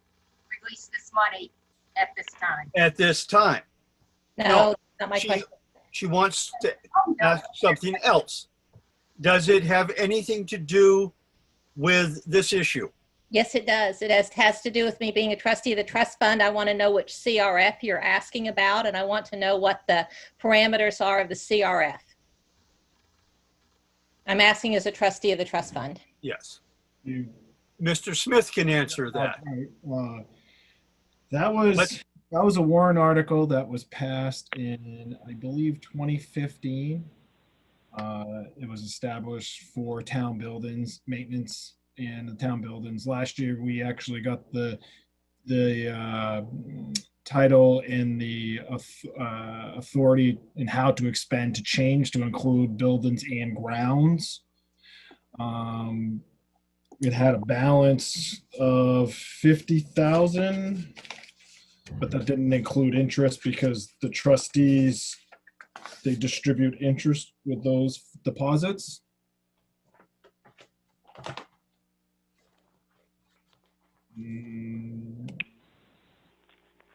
[SPEAKER 2] release this money at this time.
[SPEAKER 1] At this time,
[SPEAKER 9] No, not my
[SPEAKER 1] she-
[SPEAKER 9] question.
[SPEAKER 1] she wants to
[SPEAKER 2] Oh, no.
[SPEAKER 1] ask something else. Does it have anything to do with this issue?
[SPEAKER 9] Yes, it does. It has to do with me being a trustee of the trust fund. I want to know which CRF you're asking about, and I want to know what the parameters are of the CRF. I'm asking as a trustee of the trust fund.
[SPEAKER 1] Yes.
[SPEAKER 5] You-
[SPEAKER 1] Mr. Smith can answer that.
[SPEAKER 5] That was a warrant article that was passed in, I believe, 2015. It was established for town buildings, maintenance and the town buildings. Last year, we actually got the title and the authority in how to expend to change to include buildings and grounds. It had a balance of 50,000, but that didn't include interest because the trustees, they distribute interest with those deposits.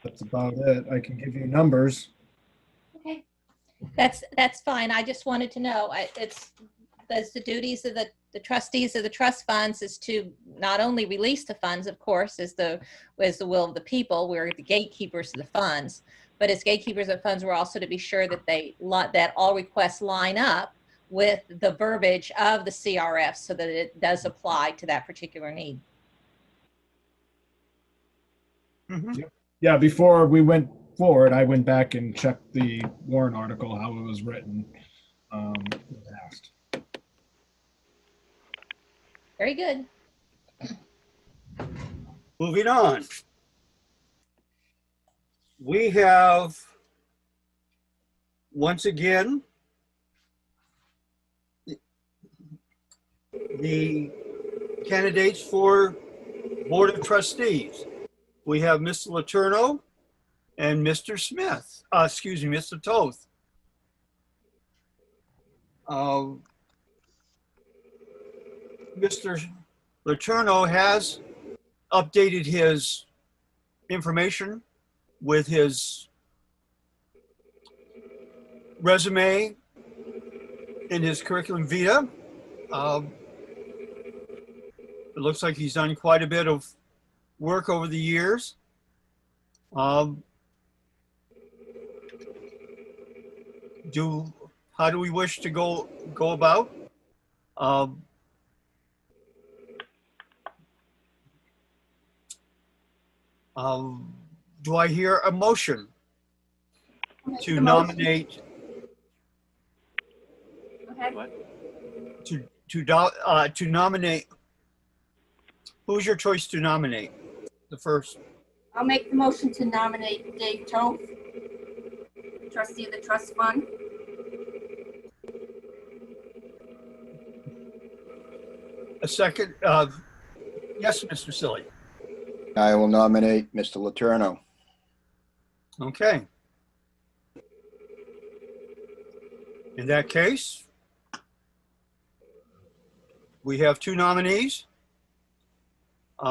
[SPEAKER 5] That's about it. I can give you numbers.
[SPEAKER 9] Okay. That's fine. I just wanted to know. That's the duties of the trustees of the trust funds is to not only release the funds, of course, as the will of the people. We're the gatekeepers of the funds, but as gatekeepers of funds, we're also to be sure that that all requests line up with the verbiage of the CRF so that it does apply to that particular need.
[SPEAKER 1] Mhm.
[SPEAKER 5] Yeah, before we went forward, I went back and checked the warrant article, how it was written. In the past.
[SPEAKER 9] Very good.
[SPEAKER 1] Moving on. We have, once again, the candidates for Board of Trustees. We have Mr. Letourneau and Mr. Smith, Mr. Toth. Mr. Letourneau has updated his information with his resume in his curriculum vitae. It looks like he's done quite a bit of work over the years. How do we wish to go about? Do I hear a motion to nominate
[SPEAKER 2] ahead.
[SPEAKER 1] To nominate, who's your choice to nominate? The first,
[SPEAKER 2] I'll make the motion to nominate Dave Toth, trustee of the trust fund.
[SPEAKER 1] a second, yes, Mr. Silly.
[SPEAKER 3] I will nominate Mr. Letourneau.
[SPEAKER 1] Okay. In that case, we have two nominees.
[SPEAKER 4] They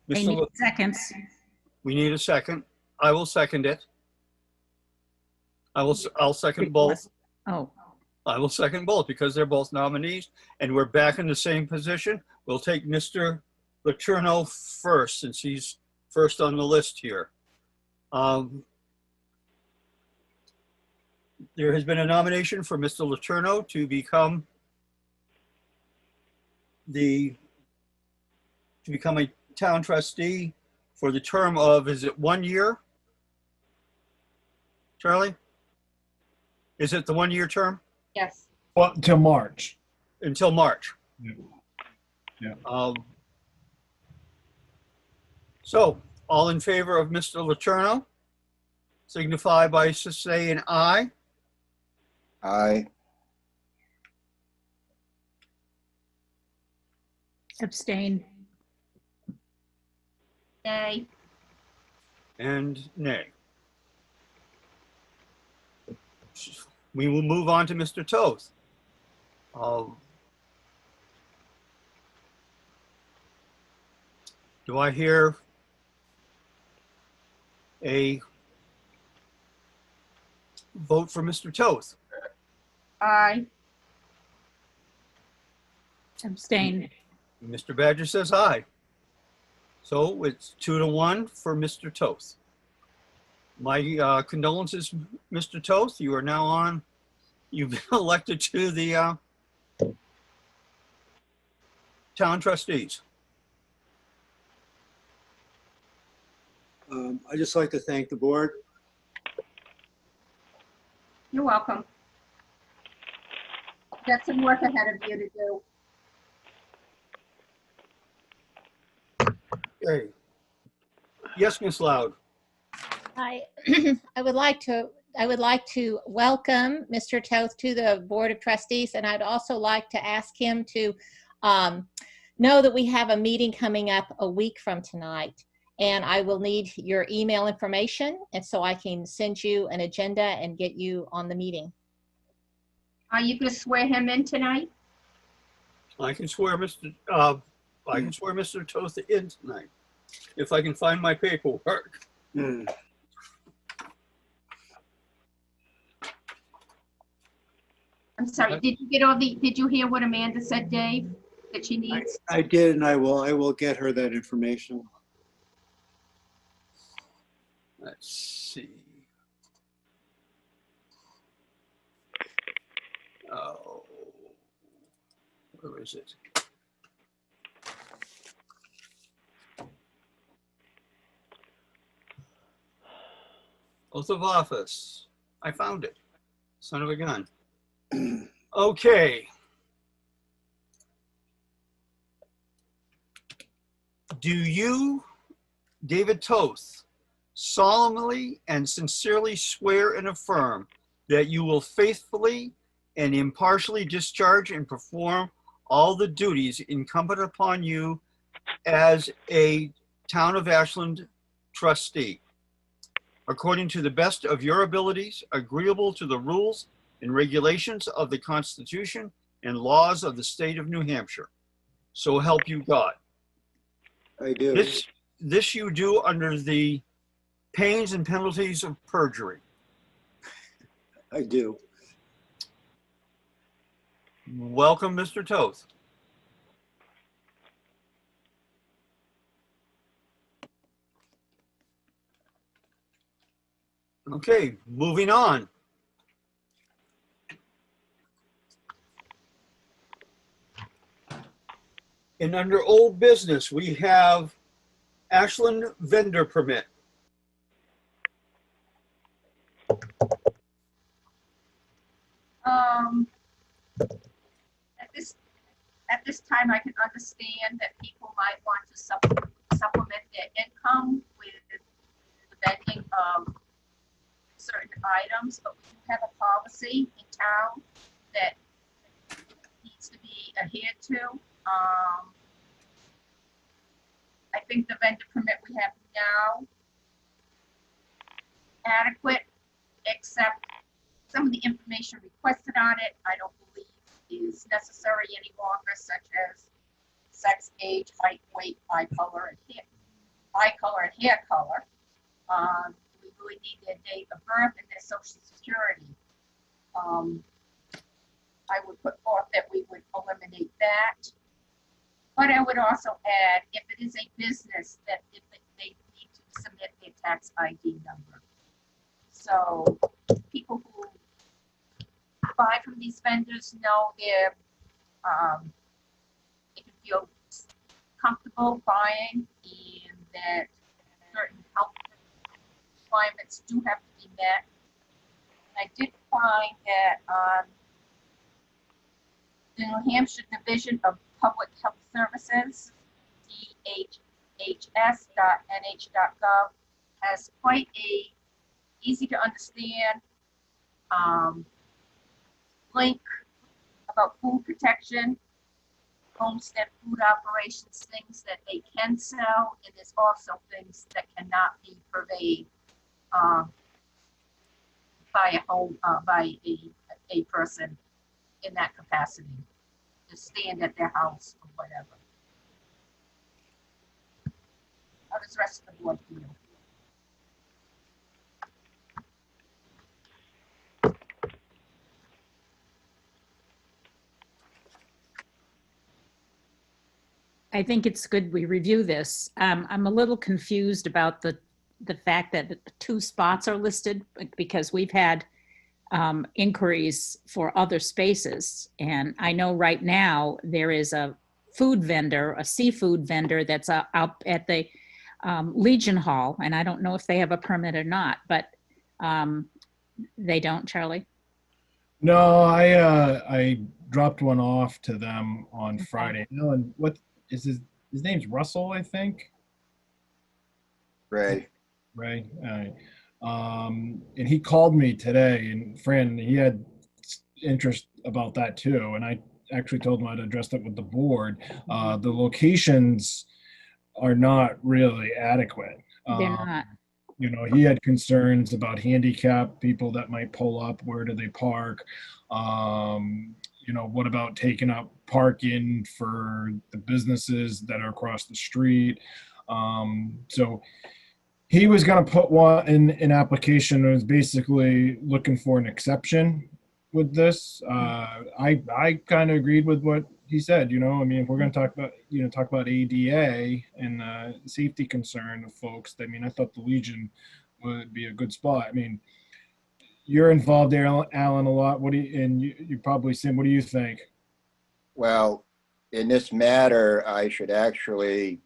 [SPEAKER 1] Mr.
[SPEAKER 4] need
[SPEAKER 1] Le-
[SPEAKER 4] seconds.
[SPEAKER 1] We need a second. I will second it. I'll second both.
[SPEAKER 4] Oh,
[SPEAKER 1] I will second both because they're both nominees and we're back in the same position. We'll take Mr. Letourneau first since he's first on the list here. There has been a nomination for Mr. Letourneau to become a town trustee for the term of, is it 1 year? Charlie? Is it the 1 year term?
[SPEAKER 2] Yes.
[SPEAKER 5] Well, till March.
[SPEAKER 1] Until March.
[SPEAKER 5] Yeah. Yeah.
[SPEAKER 1] So, all in favor of Mr. Letourneau, signify by saying aye.
[SPEAKER 3] Aye.
[SPEAKER 4] abstain.
[SPEAKER 2] Nay.
[SPEAKER 1] And nay. We will move on to Mr. Toth. Do I hear a vote for Mr. Toth?
[SPEAKER 2] Aye.
[SPEAKER 4] Abstain.
[SPEAKER 1] Mr. Badger says aye. So it's 2-1 for Mr. Toth. My condolences, Mr. Toth. You are now on, you've been elected to the town trustees.
[SPEAKER 10] I'd just like to thank the board.
[SPEAKER 2] You're welcome. Got some work ahead of you to do.
[SPEAKER 1] Okay. Yes, Ms. Loud.
[SPEAKER 9] I would like to welcome Mr. Toth to the Board of Trustees, and I'd also like to ask him to know that we have a meeting coming up a week from tonight, and I will need your email information, and so I can send you an agenda and get you on the meeting.
[SPEAKER 2] Are you gonna swear him in tonight?
[SPEAKER 1] I can swear Mr. Toth in tonight, if I can find my paperwork.
[SPEAKER 2] I'm sorry, did you get all did you hear what Amanda said, Dave, that she needs?
[SPEAKER 10] I did, and I will get her that information.
[SPEAKER 1] Let's see. Oh, where is it? Oath of office. I found it. Son of a gun. Okay. Do you, David Toth, solemnly and sincerely swear and affirm that you will faithfully and impartially discharge and perform all the duties incumbent upon you as a Town of Ashland trustee, according to the best of your abilities, agreeable to the rules and regulations of the Constitution and laws of the state of New Hampshire? So help you God.
[SPEAKER 10] I do.
[SPEAKER 1] This you do under the pains and penalties of perjury.
[SPEAKER 10] I do.
[SPEAKER 1] Welcome, Mr. Toth. Okay, moving on. And under old business, we have Ashland vendor permit.
[SPEAKER 2] At this time, I can understand that people might want to supplement their income with the vending of certain items, but we do have a policy in town that needs to be adhered to. I think the vendor permit we have now adequate, except some of the information requested on it, I don't believe is necessary any longer, such as sex, age, height, weight, eye color, and hair color. We really need their date of birth and their social security. I would put forth that we would eliminate that. But I would also add, if it is a business, that if they need to submit their tax ID number. So people who buy from these vendors know they can feel comfortable buying, and that certain health requirements do have to be met. And I did find that the New Hampshire Division of Public Health Services, dhhs.nh.gov, has quite a easy to understand link about food protection, homestead food operations, things that they can sell, and there's also things that cannot be purveyed by a person in that capacity, to stand at their house or whatever. How does the rest of the board feel?
[SPEAKER 4] I think it's good we review this. I'm a little confused about the fact that the 2 spots are listed, because we've had inquiries for other spaces. And I know right now there is a food vendor, a seafood vendor that's up at the Legion Hall. And I don't know if they have a permit or not, but they don't, Charlie?
[SPEAKER 5] No, I dropped one off to them on Friday. Alan, what is his name's Russell, I think.
[SPEAKER 3] Ray.
[SPEAKER 5] Ray. All right. And he called me today, and Fran, he had interest about that too. And I actually told him I'd address that with the board. The locations are not really adequate.
[SPEAKER 4] They're not.
[SPEAKER 5] You know, he had concerns about handicap people that might pull up. Where do they park? You know, what about taking up parking for the businesses that are across the street? So he was going to put one in an application that was basically looking for an exception with this. I kind of agreed with what he said. You know, I mean, if we're going to talk about ADA and safety concern of folks, I mean, I thought the Legion would be a good spot. I mean, you're involved there, Alan, a lot. You probably seen, what do you think?
[SPEAKER 3] Well, in this matter, I should actually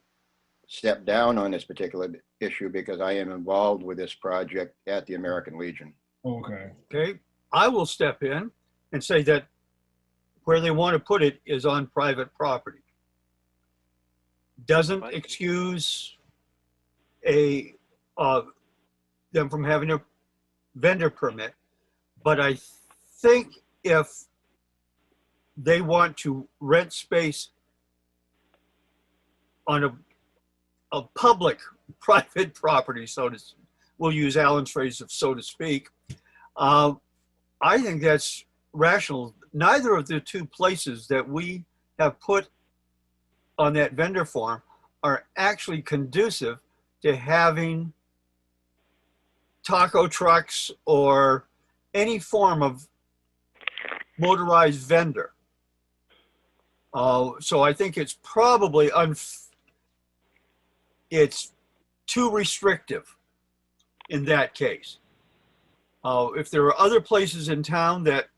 [SPEAKER 3] step down on this particular issue because I am involved with this project at the American Legion.
[SPEAKER 5] Okay.
[SPEAKER 1] Okay, I will step in and say that where they want to put it is on private property. Doesn't excuse them from having a vendor permit, but I think if they want to rent space on a public private property, we'll use Alan's phrase of so to speak, I think that's rational. Neither of the 2 places that we have put on that vendor form are actually conducive to having taco trucks or any form of motorized vendor. So I think it's probably it's too restrictive in that case. If there are other places in town that,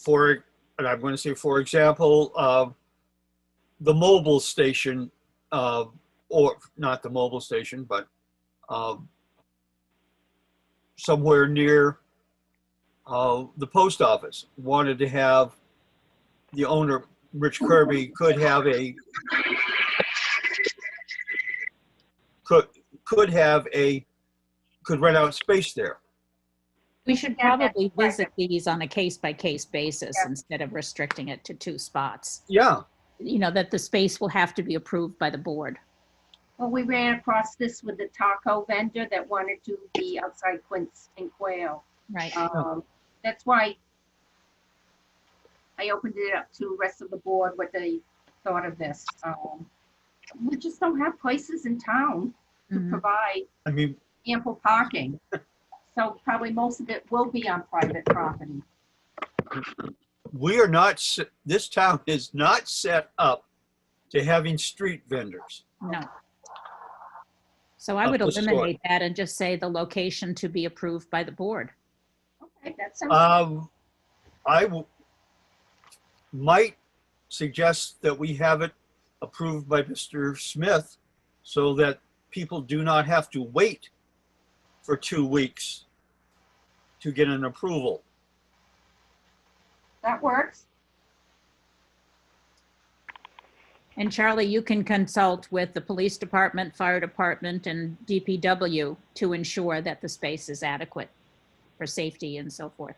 [SPEAKER 1] and I'm going to say, for example, the mobile station, or not the mobile station, but somewhere near the post office wanted to have, the owner, Rich Kirby, could have a, could rent out space there.
[SPEAKER 4] We should probably visit these on a case-by-case basis instead of restricting it to 2 spots.
[SPEAKER 1] Yeah,
[SPEAKER 4] You know, that the space will have to be approved by the board.
[SPEAKER 2] Well, we ran across this with the taco vendor that wanted to be outside Quince and Quail.
[SPEAKER 4] Right.
[SPEAKER 2] That's why I opened it up to the rest of the board, what they thought of this. We just don't have places in town to
[SPEAKER 4] Mhm.
[SPEAKER 2] provide
[SPEAKER 1] I mean,
[SPEAKER 2] ample parking. So probably most of it will be on private property.
[SPEAKER 1] we are not, this town is not set up to having street vendors.
[SPEAKER 4] No. So I would
[SPEAKER 1] Up the store.
[SPEAKER 4] eliminate that and just say the location to be approved by the board.
[SPEAKER 2] Okay, that sounds,
[SPEAKER 1] Might suggest that we have it approved by Mr. Smith so that people do not have to wait for 2 weeks to get an approval.
[SPEAKER 2] that works.
[SPEAKER 4] And Charlie, you can consult with the police department, fire department, and DPW to ensure that the space is adequate for safety and so forth.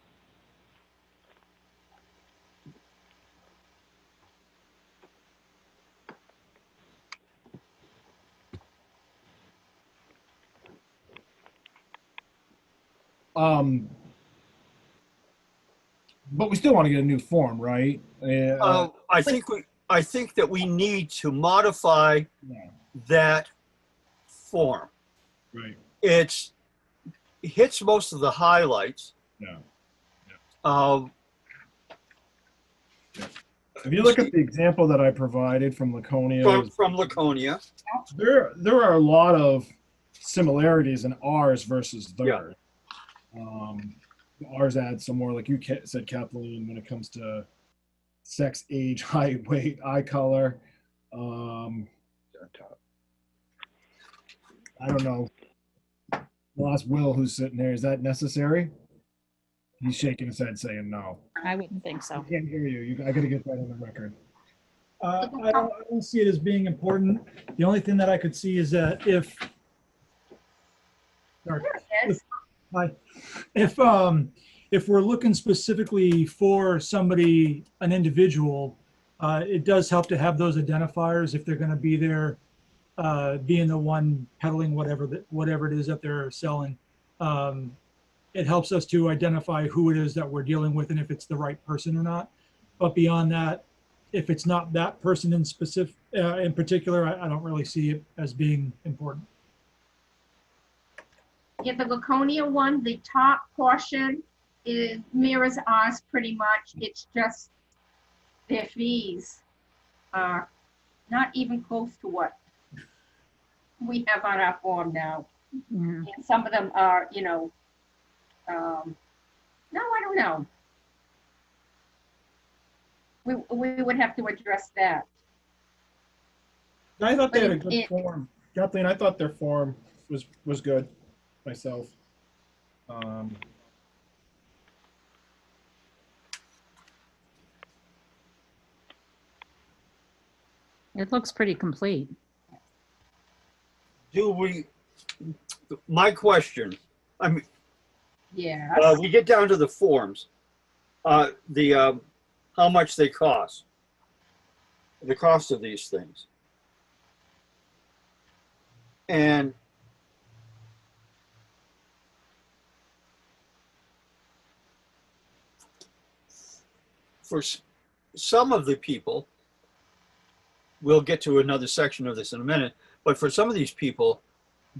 [SPEAKER 5] But we still want to get a new form, right?
[SPEAKER 1] I think that we need to modify
[SPEAKER 5] Yeah.
[SPEAKER 1] that form.
[SPEAKER 5] Right.
[SPEAKER 1] It hits most of the highlights.
[SPEAKER 5] Yeah.
[SPEAKER 1] Um,
[SPEAKER 5] If you look at the example that I provided from Laconia,
[SPEAKER 1] from Laconia.
[SPEAKER 5] there are a lot of similarities in ours versus theirs. Ours adds some more, like you said, Kathleen, when it comes to sex, age, height, weight, eye color. I don't know. I'll ask Will, who's sitting there. Is that necessary? He's shaking his head saying no.
[SPEAKER 4] I wouldn't think
[SPEAKER 5] I
[SPEAKER 4] so.
[SPEAKER 5] can't hear you. I got to get that on the record.
[SPEAKER 11] I don't see it as being important. The only thing that I could see is that if we're looking specifically for somebody, an individual, it does help to have those identifiers if they're going to be there, being the one peddling whatever it is that they're selling. It helps us to identify who it is that we're dealing with and if it's the right person or not. But beyond that, if it's not that person in particular, I don't really see it as being important.
[SPEAKER 2] Yeah, the Laconia one, the top portion mirrors ours pretty much. It's just their fees are not even close to what we have on our form now.
[SPEAKER 4] Mhm.
[SPEAKER 2] And some of them are, no, I don't know. We would have to address that.
[SPEAKER 5] I thought they had a
[SPEAKER 2] But
[SPEAKER 5] good form. Kathleen, I thought their form was good myself.
[SPEAKER 4] It looks pretty complete.
[SPEAKER 1] My question,
[SPEAKER 2] Yeah.
[SPEAKER 1] we get down to the forms, how much they cost, the cost of these things. And for some of the people, we'll get to another section of this in a minute, but for some of these people,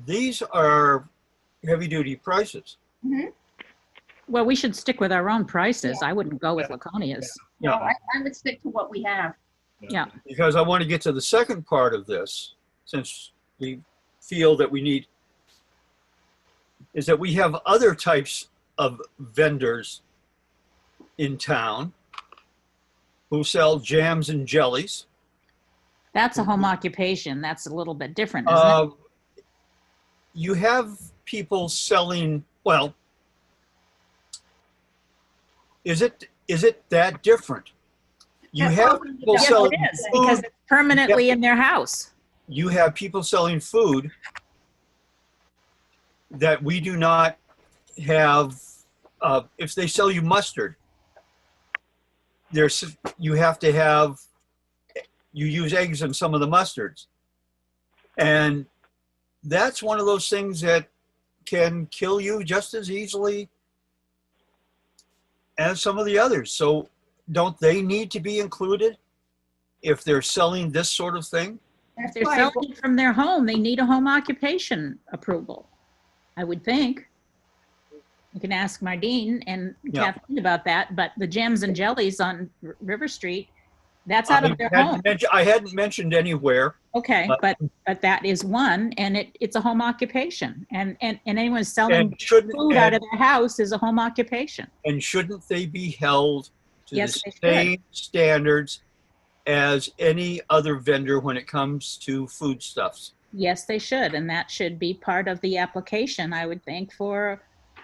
[SPEAKER 1] these are heavy-duty prices.
[SPEAKER 2] Mhm.
[SPEAKER 4] Well, we should stick with our own prices. I wouldn't go with Laconia's.
[SPEAKER 2] No, I would stick to what we have.
[SPEAKER 4] Yeah.
[SPEAKER 1] Because I want to get to the second part of this, since we feel that we need, is that we have other types of vendors in town who sell jams and jellies.
[SPEAKER 4] That's a home occupation. That's a little bit different, isn't it?
[SPEAKER 1] You have people selling, well, Is it that different? You
[SPEAKER 2] That's
[SPEAKER 1] have
[SPEAKER 2] all we
[SPEAKER 1] people
[SPEAKER 2] know.
[SPEAKER 4] Yes,
[SPEAKER 1] selling
[SPEAKER 4] it is, because
[SPEAKER 1] food.
[SPEAKER 4] it's permanently in their house.
[SPEAKER 1] You have people selling food that we do not have. If they sell you mustard, you have to have, you use eggs in some of the mustards. And that's one of those things that can kill you just as easily as some of the others. So don't they need to be included if they're selling this sort of thing?
[SPEAKER 4] If
[SPEAKER 2] That's
[SPEAKER 4] they're
[SPEAKER 2] why,
[SPEAKER 4] selling it from their home, they need a home occupation approval, I would think. You can ask Mardine and
[SPEAKER 1] Yeah.
[SPEAKER 4] Kathleen about that, but the jams and jellies on River Street, that's out of their home.
[SPEAKER 1] I hadn't mentioned anywhere.
[SPEAKER 4] Okay, but that is one, and it's a home occupation, and anyone selling
[SPEAKER 1] And shouldn't,
[SPEAKER 4] food out of their house is a home occupation.
[SPEAKER 1] and shouldn't they be held to
[SPEAKER 4] Yes,
[SPEAKER 1] the
[SPEAKER 4] they should.
[SPEAKER 1] same standards as any other vendor when it comes to foodstuffs?
[SPEAKER 4] Yes, they should, and that should be part of the application, I would think, for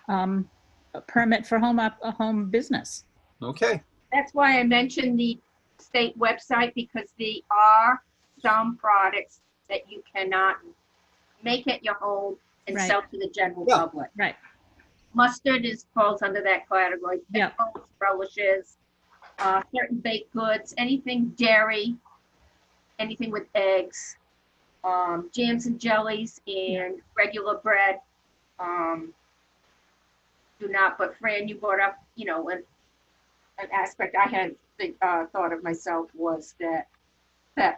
[SPEAKER 4] a permit for a home business.
[SPEAKER 1] Okay.
[SPEAKER 2] that's why I mentioned the state website, because there are some products that you cannot make at your home and
[SPEAKER 4] Right.
[SPEAKER 2] sell to the general
[SPEAKER 1] Yeah.
[SPEAKER 2] public.
[SPEAKER 4] Right.
[SPEAKER 2] Mustard falls under that category.
[SPEAKER 4] Yeah.
[SPEAKER 2] Pickles, relishes, certain baked goods, anything dairy, anything with eggs, jams and jellies, and regular bread. Do not, but Fran, you brought up, an aspect I had thought of myself was that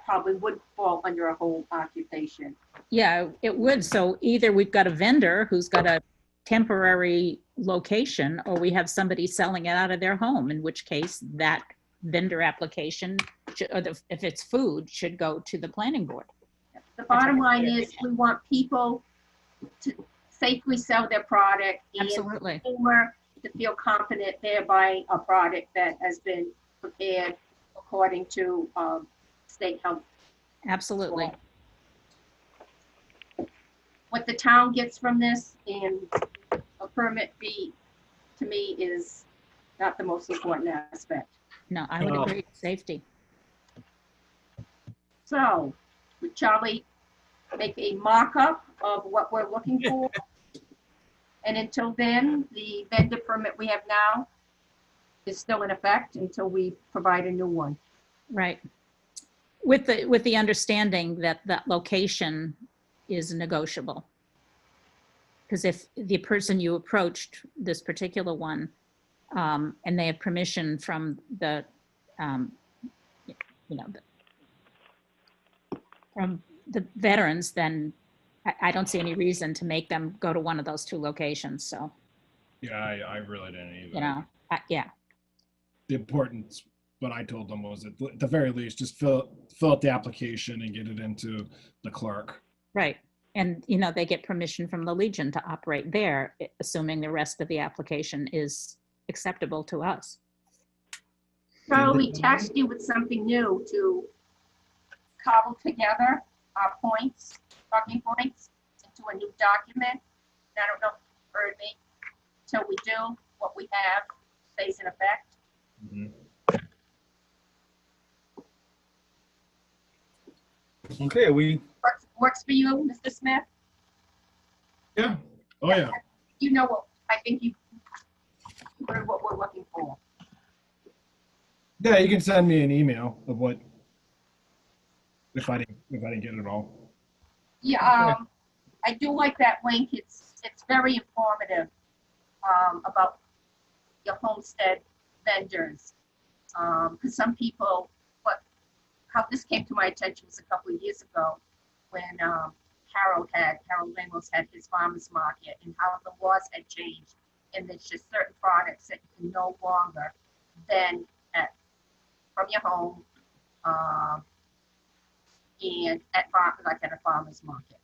[SPEAKER 2] probably would fall under a home occupation.
[SPEAKER 4] Yeah, it would. So either we've got a vendor who's got a temporary location, or we have somebody selling it out of their home, in which case that vendor application, if it's food, should go to the planning board.
[SPEAKER 2] The bottom line is, we want people to safely sell their product and
[SPEAKER 4] Absolutely.
[SPEAKER 2] consumer to feel confident they're buying a product that has been prepared according to state health.
[SPEAKER 4] Absolutely.
[SPEAKER 2] What the town gets from this and a permit fee, to me, is not the most important aspect.
[SPEAKER 4] No, I would
[SPEAKER 1] No.
[SPEAKER 4] agree. Safety.
[SPEAKER 2] So, would Charlie make a mock-up of what we're looking for? And until then, the vendor permit we have now is still in effect until we provide a new one.
[SPEAKER 4] Right. With the understanding that that location is negotiable. Because if the person you approached, this particular one, and they have permission from the, from the veterans, then I don't see any reason to make them go to one of those two locations. So,
[SPEAKER 5] Yeah, I really didn't either.
[SPEAKER 4] yeah,
[SPEAKER 5] The importance, what I told them was at the very least, just fill out the application and get it into the clerk.
[SPEAKER 4] right. And, they get permission from the Legion to operate there, assuming the rest of the application is acceptable to us.
[SPEAKER 2] Charlie, we tasked you with something new to cobble together our points, talking points, into a new document. And I don't know if you heard me. Till we do, what we have stays in effect.
[SPEAKER 5] Mhm.
[SPEAKER 1] Okay,
[SPEAKER 2] Works for you, Mr. Smith?
[SPEAKER 5] Yeah. Oh, yeah.
[SPEAKER 2] You know what, I think you heard what we're looking for.
[SPEAKER 5] Yeah, you can send me an email of what, if I didn't get it all.
[SPEAKER 2] Yeah, I do like that link. It's very informative about your homestead vendors. Because some people, how this came to my attention was a couple of years ago when Harold Ramos had his farmer's market, and how the laws had changed. And there's just certain products that you can no longer vend from your home and at a farmer's market.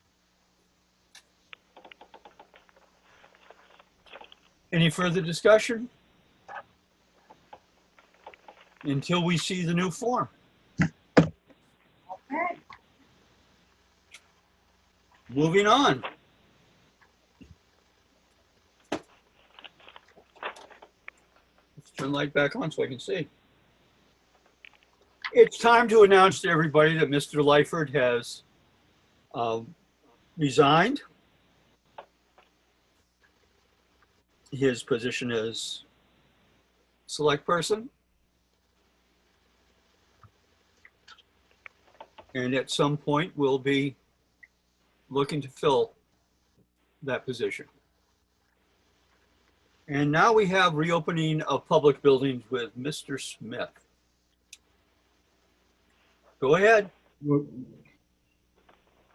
[SPEAKER 1] any further discussion? Until we see the new form.
[SPEAKER 2] Okay.
[SPEAKER 1] Moving on. Let's turn the light back on so I can see. It's time to announce to everybody that Mr. Lyford has resigned his position as select person. And at some point, we'll be looking to fill that position. And now we have reopening of public buildings with Mr. Smith. Go ahead.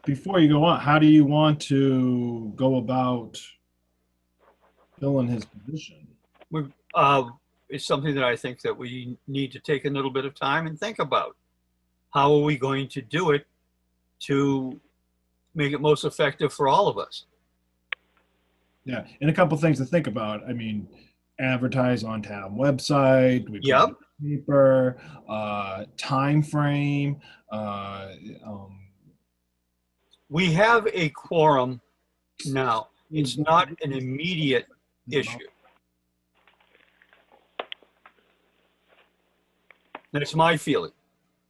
[SPEAKER 5] Before you go on, how do you want to go about filling his position?
[SPEAKER 1] It's something that I think that we need to take a little bit of time and think about. How are we going to do it to make it most effective for all of us?
[SPEAKER 5] Yeah, and a couple things to think about. I mean, advertise on town website. We
[SPEAKER 1] Yep.
[SPEAKER 5] Paper, time frame.
[SPEAKER 1] We have a quorum now. It's not an immediate issue. That's my feeling.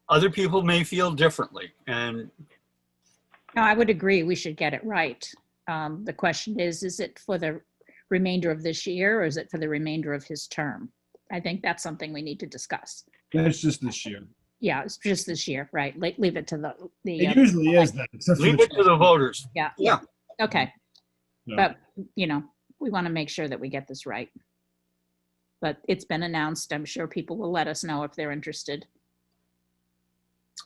[SPEAKER 1] Other people may feel differently, and
[SPEAKER 4] No, I would agree. We should get it right. The question is it for the remainder of this year or is it for the remainder of his term? I think that's something we need to discuss.
[SPEAKER 5] It's just this year.
[SPEAKER 4] Yeah, it's just this year, right? Leave it to the.
[SPEAKER 5] It usually is that. except for
[SPEAKER 1] leave
[SPEAKER 5] the
[SPEAKER 1] it to the voters.
[SPEAKER 4] Yeah.
[SPEAKER 1] Yeah.
[SPEAKER 4] Okay.
[SPEAKER 5] Yeah.
[SPEAKER 4] But, we want to make sure that we get this right. But it's been announced. I'm sure people will let us know if they're interested.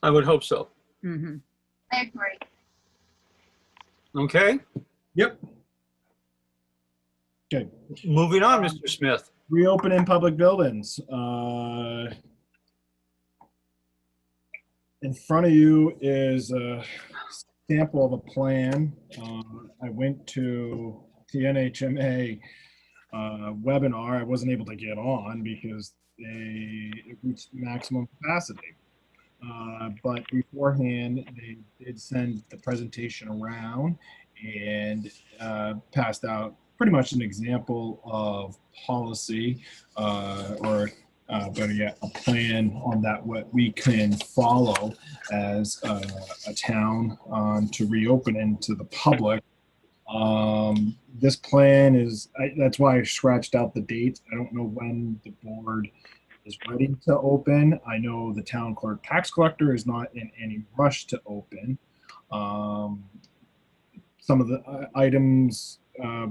[SPEAKER 1] I would hope so.
[SPEAKER 4] Mm-hmm.
[SPEAKER 2] I agree.
[SPEAKER 1] Okay,
[SPEAKER 5] Yep. Okay.
[SPEAKER 1] moving on, Mr. Smith.
[SPEAKER 5] Reopening public buildings. In front of you is a sample of a plan. I went to the NHMA webinar. I wasn't able to get on because they reached maximum capacity. But beforehand, they did send the presentation around and passed out pretty much an example of policy or better yet, a plan on that what we can follow as a town to reopen into the public. This plan is, that's why I scratched out the dates. I don't know when the board is ready to open. I know the town clerk tax collector is not in any rush to open. Some of the items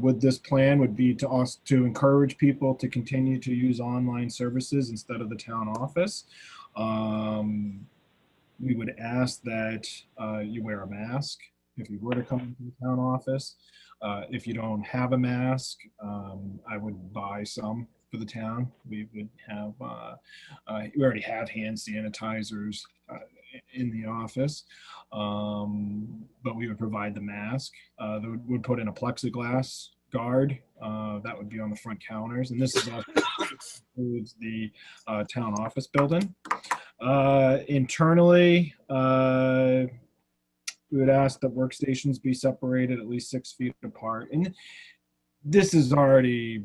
[SPEAKER 5] with this plan would be to encourage people to continue to use online services instead of the town office. We would ask that you wear a mask if you were to come into the town office. If you don't have a mask, I would buy some for the town. We would have, we already have hand sanitizers in the office, but we would provide the mask. They would put in a plexiglass guard that would be on the front counters, and this is also includes the town office building. Internally, we would ask that workstations be separated at least 6 feet apart, and this is already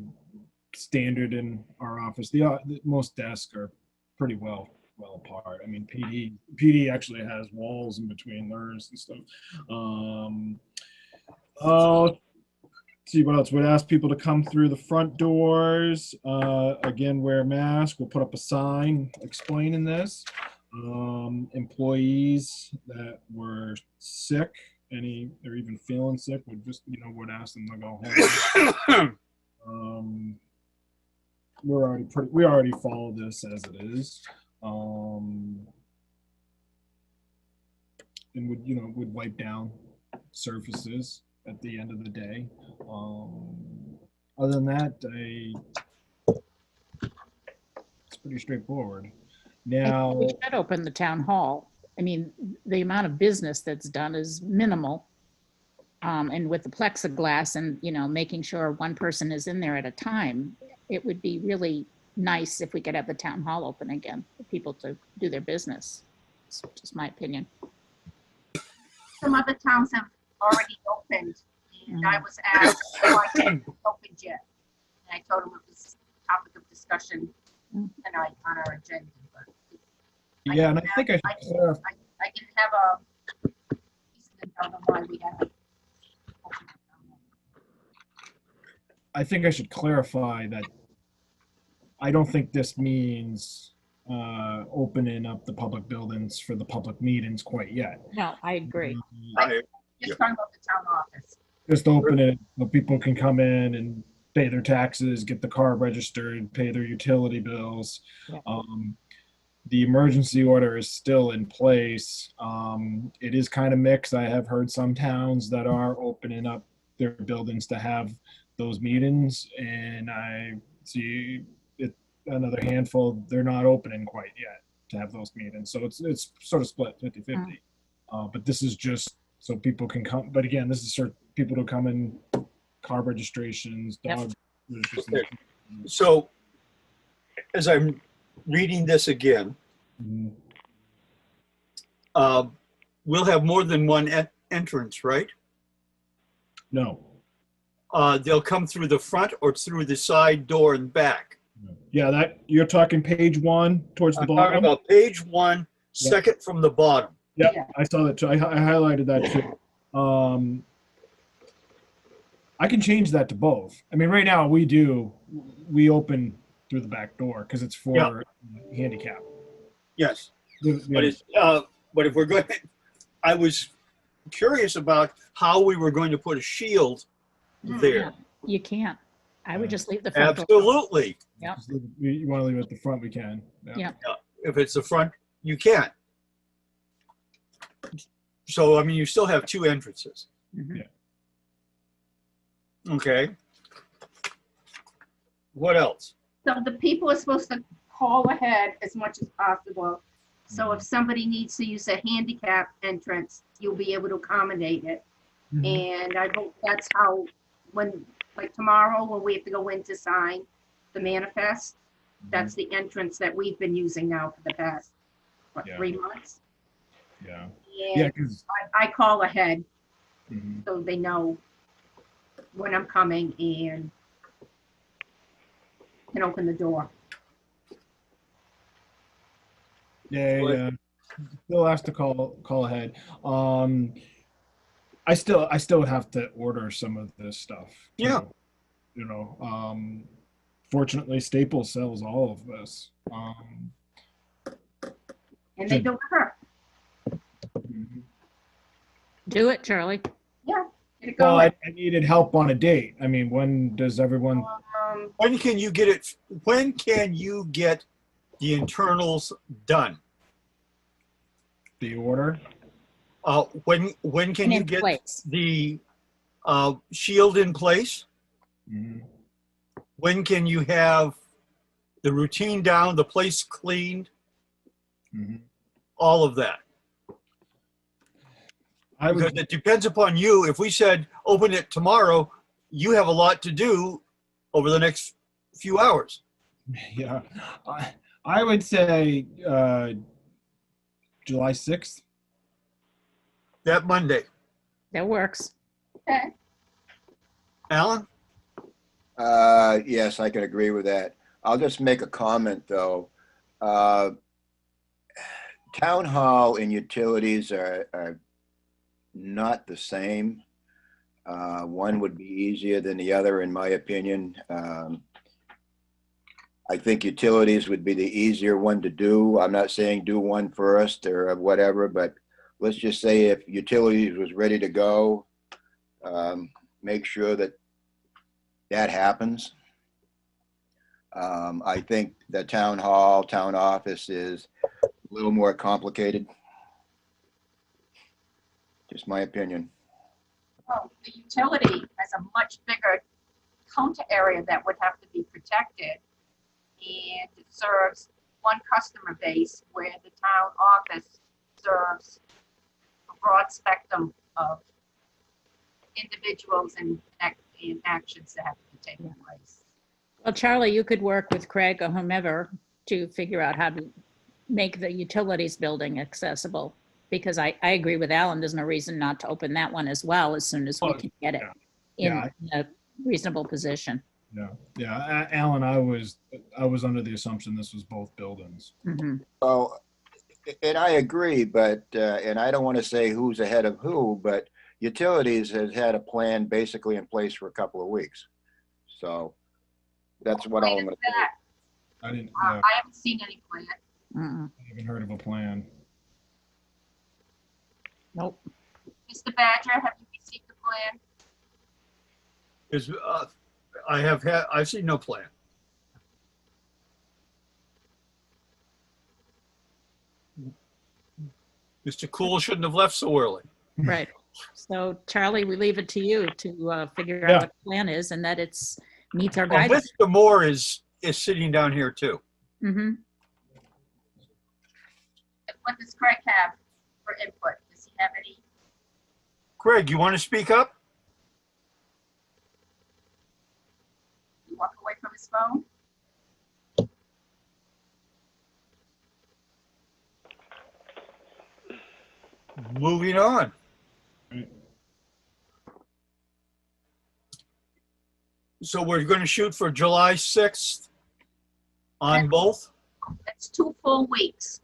[SPEAKER 5] standard in our office. Most desks are pretty well apart. I mean, PD actually has walls in between theirs and stuff. See what else. We'd ask people to come through the front doors. Again, wear a mask. We'll put up a sign explaining this. Employees that were sick, or even feeling sick, would just, would ask them to go home. We already follow this as it is. And would wipe down surfaces at the end of the day. Other than that, it's pretty straightforward. Now,
[SPEAKER 4] We should open the town hall. I mean, the amount of business that's done is minimal. And with the plexiglass and, making sure one person is in there at a time, it would be really nice if we could have the town hall open again for people to do their business. It's just my opinion.
[SPEAKER 2] Some other towns have already opened, and I was asked why they hadn't opened yet. And I told them it was a topic of discussion tonight on our agenda. But
[SPEAKER 5] Yeah, and I think I should clarify.
[SPEAKER 2] I can have a reason to tell them why we haven't.
[SPEAKER 5] I think I should clarify that I don't think this means opening up the public buildings for the public meetings quite yet.
[SPEAKER 4] No, I agree.
[SPEAKER 2] Just talking about the town office.
[SPEAKER 5] Just open it so people can come in and pay their taxes, get the car registered, pay their utility bills.
[SPEAKER 4] Yeah.
[SPEAKER 5] The emergency order is still in place. It is kind of mixed. I have heard some towns that are opening up their buildings to have those meetings, and I see another handful, they're not opening quite yet to have those meetings. So it's sort of split 50-50. But this is just so people can come. But again, this is for people to come in, car registrations, dog registrations.
[SPEAKER 1] Okay. So as I'm reading this again,
[SPEAKER 5] Mhm.
[SPEAKER 1] we'll have more than one entrance, right?
[SPEAKER 5] No.
[SPEAKER 1] They'll come through the front or through the side door and back.
[SPEAKER 5] Yeah, that you're talking page 1 towards the
[SPEAKER 1] I'm talking
[SPEAKER 5] bottom.
[SPEAKER 1] about page 1,
[SPEAKER 5] Yeah.
[SPEAKER 1] second from the bottom.
[SPEAKER 5] Yeah,
[SPEAKER 2] Yeah.
[SPEAKER 5] I saw that too. I highlighted that too. I can change that to both. I mean, right now we open through the back door because it's for
[SPEAKER 1] Yeah.
[SPEAKER 5] handicap.
[SPEAKER 1] Yes. But if we're going, I was curious about how we were going to put a shield there.
[SPEAKER 4] You can't. I would just leave the front door.
[SPEAKER 1] Absolutely.
[SPEAKER 4] Yep.
[SPEAKER 5] You want to leave it at the front, we can.
[SPEAKER 4] Yeah.
[SPEAKER 1] If it's the front, you can't. So, I mean, you still have 2 entrances.
[SPEAKER 4] Mhm.
[SPEAKER 5] Yeah.
[SPEAKER 1] Okay. What else?
[SPEAKER 2] So the people are supposed to call ahead as much as possible. So if somebody needs to use a handicap entrance, you'll be able to accommodate it.
[SPEAKER 5] Mhm.
[SPEAKER 2] And I hope that's how, when, like tomorrow, when we have to go in to sign the manifest, that's the entrance that we've been using now for the past,
[SPEAKER 5] Yeah.
[SPEAKER 2] 3 months?
[SPEAKER 5] Yeah. Yeah,
[SPEAKER 2] And
[SPEAKER 5] because
[SPEAKER 2] I call ahead so they know when I'm coming and can open the door.
[SPEAKER 5] yeah. Still has to call ahead. I still would have to order some of this stuff. too.
[SPEAKER 1] Yeah.
[SPEAKER 5] You know, fortunately, Staples sells all of this.
[SPEAKER 2] And they deliver.
[SPEAKER 4] Do it, Charlie.
[SPEAKER 2] Yeah. Get it
[SPEAKER 5] Well,
[SPEAKER 2] going.
[SPEAKER 5] I needed help on a date. I mean, when does everyone?
[SPEAKER 1] When can you get it? When can you get the internals done?
[SPEAKER 5] The order?
[SPEAKER 1] When can you
[SPEAKER 4] In
[SPEAKER 1] get
[SPEAKER 4] place.
[SPEAKER 1] the shield in place?
[SPEAKER 5] Mhm.
[SPEAKER 1] When can you have the routine down, the place cleaned,
[SPEAKER 5] Mhm.
[SPEAKER 1] all of that?
[SPEAKER 5] I
[SPEAKER 1] Because
[SPEAKER 5] would,
[SPEAKER 1] it depends upon you. If we said open it tomorrow, you have a lot to do over the next few hours.
[SPEAKER 5] yeah, I would say July 6th.
[SPEAKER 1] That Monday.
[SPEAKER 4] That works.
[SPEAKER 2] Okay.
[SPEAKER 1] Alan?
[SPEAKER 3] Yes, I can agree with that. I'll just make a comment though. Town hall and utilities are not the same. One would be easier than the other, in my opinion. I think utilities would be the easier one to do. I'm not saying do one first or whatever, but let's just say if utilities was ready to go, make sure that that happens. I think the town hall, town office is a little more complicated. Just my opinion.
[SPEAKER 2] Well, the utility has a much bigger counter area that would have to be protected. And it serves one customer base where the town office serves a broad spectrum of individuals and actions that have to be taken place.
[SPEAKER 4] Well, Charlie, you could work with Craig or whomever to figure out how to make the utilities building accessible. Because I agree with Alan, there's no reason not to open that one as well as soon as we can get it in a reasonable position.
[SPEAKER 5] Yeah. Alan, I was under the assumption this was both buildings.
[SPEAKER 4] Mhm.
[SPEAKER 3] Well, and I agree, but, and I don't want to say who's ahead of who, but Utilities has had a plan basically in place for a couple of weeks. So that's what all I'm going to say.
[SPEAKER 5] I didn't.
[SPEAKER 2] I haven't seen any plan.
[SPEAKER 4] Mm-mm.
[SPEAKER 5] I haven't heard of a plan.
[SPEAKER 4] Nope.
[SPEAKER 2] Mr. Badger, have you received the plan?
[SPEAKER 1] Is, I've seen no plan. Mr. Cool shouldn't have left so early.
[SPEAKER 4] Right. So Charlie, we leave it to you to figure
[SPEAKER 5] Yeah.
[SPEAKER 4] out what the plan is and that it's meets our
[SPEAKER 1] Well,
[SPEAKER 4] guidance.
[SPEAKER 1] Mr. Moore is sitting down here too.
[SPEAKER 4] Mm-hmm.
[SPEAKER 2] What does Craig have for input? Does he have any?
[SPEAKER 1] Craig, you want to speak up?
[SPEAKER 2] You walk away from his phone?
[SPEAKER 1] Moving on. So we're going to shoot for July 6th on both,
[SPEAKER 2] That's 2 full weeks.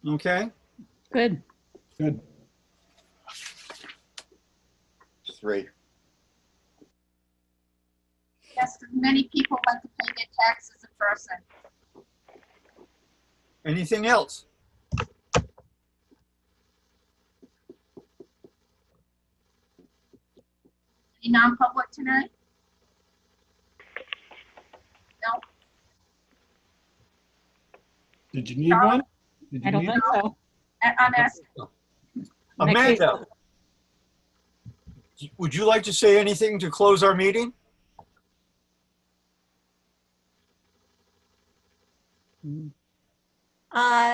[SPEAKER 1] okay?
[SPEAKER 4] Good.
[SPEAKER 5] Good.
[SPEAKER 3] 3.
[SPEAKER 2] Yes, many people like to pay their taxes in person.
[SPEAKER 1] Anything else?
[SPEAKER 2] Any non-public tonight? No?
[SPEAKER 5] Did you need one? Did
[SPEAKER 4] I
[SPEAKER 5] you
[SPEAKER 4] don't
[SPEAKER 5] need
[SPEAKER 4] think so.
[SPEAKER 2] I'm asking.
[SPEAKER 1] Amanda, would you like to say anything to close our meeting?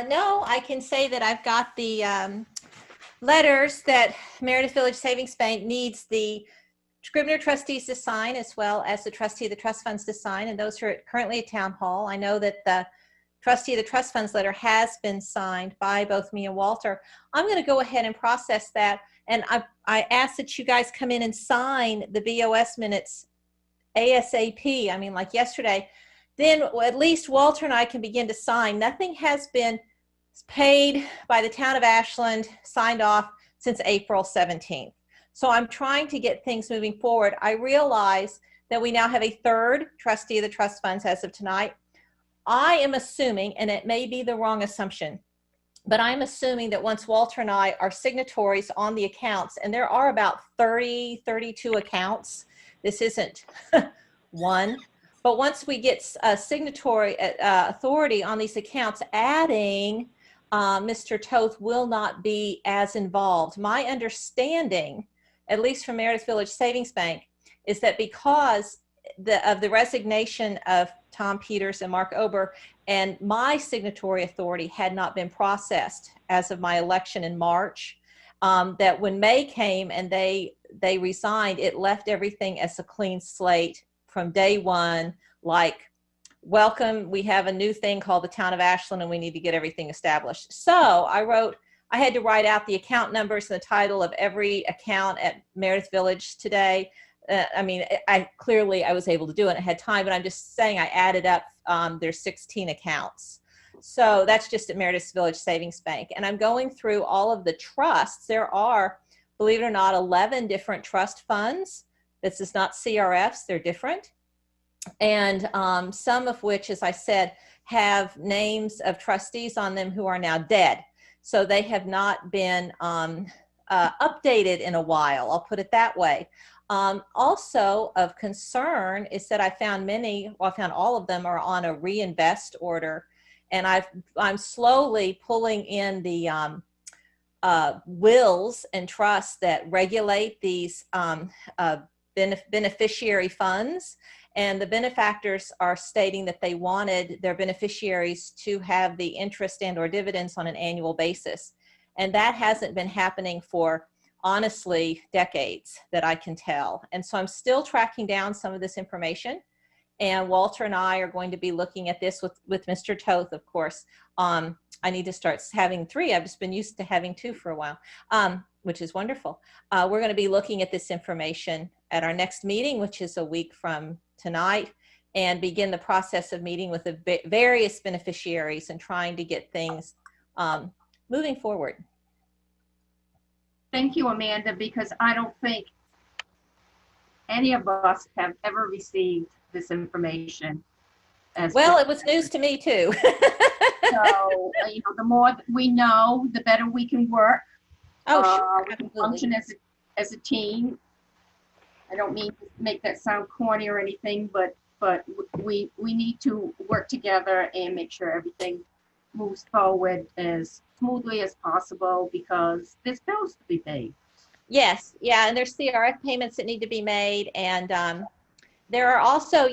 [SPEAKER 9] No, I can say that I've got the letters that Meredith Village Savings Bank needs the Scribner trustees to sign, as well as the trustee of the trust funds to sign, and those are currently at town hall. I know that the trustee of the trust funds letter has been signed by both me and Walter. I'm going to go ahead and process that, and I ask that you guys come in and sign the BOS minutes ASAP. I mean, like yesterday. Then at least Walter and I can begin to sign. Nothing has been paid by the town of Ashland, signed off since April 17th. So I'm trying to get things moving forward. I realize that we now have a third trustee of the trust funds as of tonight. I am assuming, and it may be the wrong assumption, but I'm assuming that once Walter and I are signatories on the accounts, and there are about 30, 32 accounts, this isn't one, but once we get a signatory authority on these accounts, adding Mr. Toth will not be as involved. My understanding, at least from Meredith Village Savings Bank, is that because of the resignation of Tom Peters and Mark Ober, and my signatory authority had not been processed as of my election in March, that when May came and they resigned, it left everything as a clean slate from day one, like, welcome, we have a new thing called the town of Ashland and we need to get everything established. So I had to write out the account numbers and the title of every account at Meredith Village today. I was able to do it. I had time, but I'm just saying I added up, there's 16 accounts. So that's just at Meredith Village Savings Bank. And I'm going through all of the trusts. There are, believe it or not, 11 different trust funds. This is not CRFs, they're different. And some of which, as I said, have names of trustees on them who are now dead. So they have not been updated in a while, I'll put it that way. Also of concern is that I found all of them are on a reinvest order. And I'm slowly pulling in the wills and trusts that regulate these beneficiary funds. And the benefactors are stating that they wanted their beneficiaries to have the interest and or dividends on an annual basis. And that hasn't been happening for, honestly, decades that I can tell. And so I'm still tracking down some of this information. And Walter and I are going to be looking at this with Mr. Toth, of course, I need to start having 3. I've just been used to having 2 for a while, which is wonderful. We're going to be looking at this information at our next meeting, which is a week from tonight, and begin the process of meeting with the various beneficiaries and trying to get things moving forward.
[SPEAKER 2] Thank you, Amanda, because I don't think any of us have ever received this information.
[SPEAKER 9] Well, it was news to me too.
[SPEAKER 2] So, the more that we know, the better we can work.
[SPEAKER 9] Oh, sure.
[SPEAKER 2] We can function as a team. I don't mean to make that sound corny or anything, but we need to work together and make sure everything moves forward as smoothly as possible, because there's bills to be paid.
[SPEAKER 9] Yes, yeah, and there's CRF payments that need to be made, and there are also,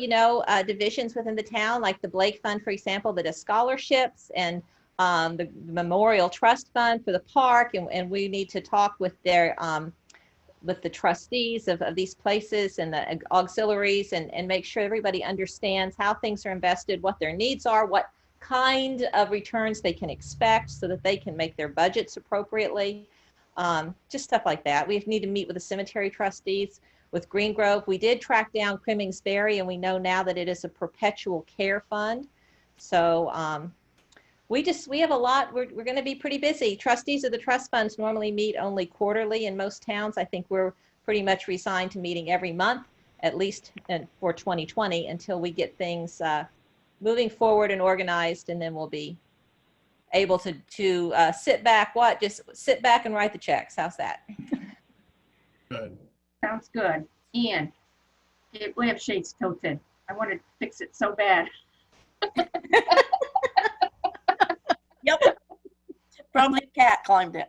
[SPEAKER 9] divisions within the town, like the Blake Fund, for example, that does scholarships, and the Memorial Trust Fund for the park, and we need to talk with their with the trustees of these places and the auxiliaries, and make sure everybody understands how things are invested, what their needs are, what kind of returns they can expect, so that they can make their budgets appropriately. Just stuff like that. We need to meet with the cemetery trustees. With Green Grove, we did track down Cremingsbury, and we know now that it is a perpetual care fund. So we have a lot. We're going to be pretty busy. Trustees of the trust funds normally meet only quarterly in most towns. I think we're pretty much resigned to meeting every month, at least for 2020, until we get things moving forward and organized, and then we'll be able to sit back. Just sit back and write the checks. How's that?
[SPEAKER 5] Good.
[SPEAKER 2] Sounds good. Ian, get lampshades tilted. I want to fix it so bad.
[SPEAKER 6] Yep. Probably a cat climbed it.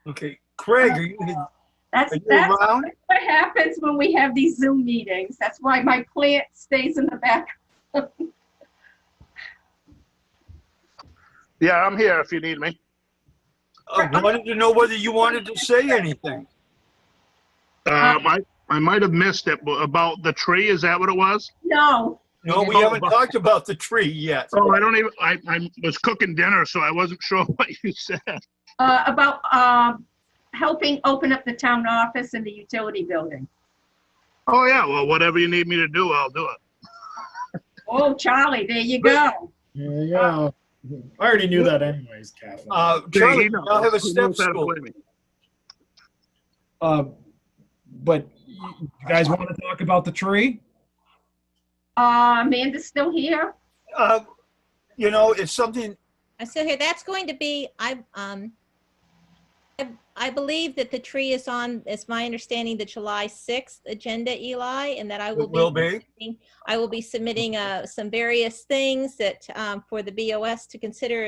[SPEAKER 1] Okay, Craig, are you
[SPEAKER 2] That's
[SPEAKER 1] around?
[SPEAKER 2] what happens when we have these Zoom meetings. That's why my plant stays in the back.
[SPEAKER 12] Yeah, I'm here if you need me.
[SPEAKER 1] I wanted to know whether you wanted to say anything.
[SPEAKER 12] I might have missed it about the tree. Is that what it was?
[SPEAKER 2] No.
[SPEAKER 1] No, we haven't talked about the tree yet.
[SPEAKER 12] Oh, I don't even. I was cooking dinner, so I wasn't sure what you said.
[SPEAKER 2] About helping open up the town office and the utility building.
[SPEAKER 12] Oh yeah, well, whatever you need me to do, I'll do it.
[SPEAKER 2] Oh, Charlie, there you go.
[SPEAKER 5] There you go. I already knew that anyways, Kathleen.
[SPEAKER 1] Charlie, I'll have a step stool.
[SPEAKER 5] But you guys want to talk about the tree?
[SPEAKER 2] Amanda's still here.
[SPEAKER 1] It's something.
[SPEAKER 9] I'm still here. That's going to be, I believe that the tree is on, it's my understanding, the July 6th agenda, Eli, and that I will be submitting some various things that for the BOS to consider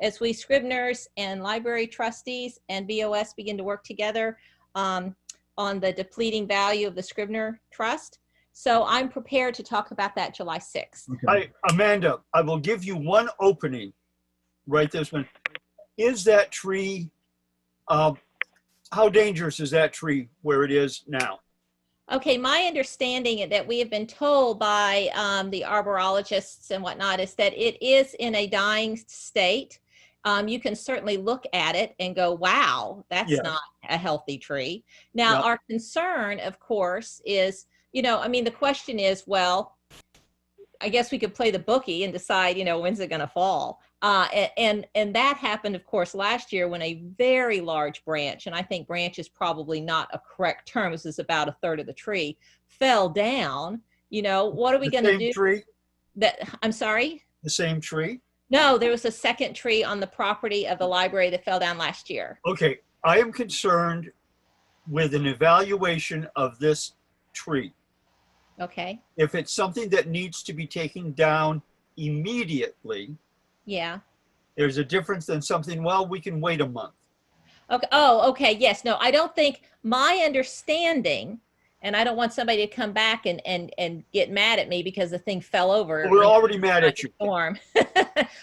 [SPEAKER 9] as we Scribners and library trustees and BOS begin to work together on the depleting value of the Scribner Trust. So I'm prepared to talk about that July 6th.
[SPEAKER 5] Okay.
[SPEAKER 1] Amanda, I will give you one opening right this one. Is that tree, how dangerous is that tree where it is now?
[SPEAKER 9] Okay, my understanding that we have been told by the arborologists and whatnot is that it is in a dying state. You can certainly look at it and go, wow, that's not a healthy tree. Now, our concern, of course, is, the question is, well, I guess we could play the bookie and decide, when's it going to fall? And that happened, of course, last year when a very large branch, and I think branch is probably not a correct term, this is about a third of the tree, fell down. What are we going to do?
[SPEAKER 1] The same tree?
[SPEAKER 9] I'm sorry?
[SPEAKER 1] The same tree?
[SPEAKER 9] No, there was a second tree on the property of the library that fell down last year.
[SPEAKER 1] Okay, I am concerned with an evaluation of this tree.
[SPEAKER 9] Okay.
[SPEAKER 1] If it's something that needs to be taken down immediately,
[SPEAKER 9] yeah,
[SPEAKER 1] there's a difference than something, well, we can wait a month.
[SPEAKER 9] Okay. Oh, okay. Yes. No, I don't think my understanding, and I don't want somebody to come back and get mad at me because the thing fell over.
[SPEAKER 1] We're already mad at you.
[SPEAKER 9] Storm.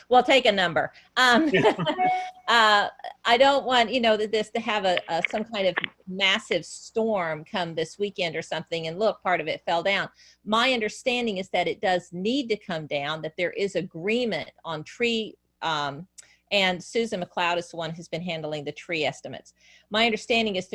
[SPEAKER 9] Well, take a number. I don't want, this to have some kind of massive storm come this weekend or something. And look, part of it fell down. My understanding is that it does need to come down, that there is agreement on tree And Susan McLeod is the one who's been handling the tree estimates. My understanding is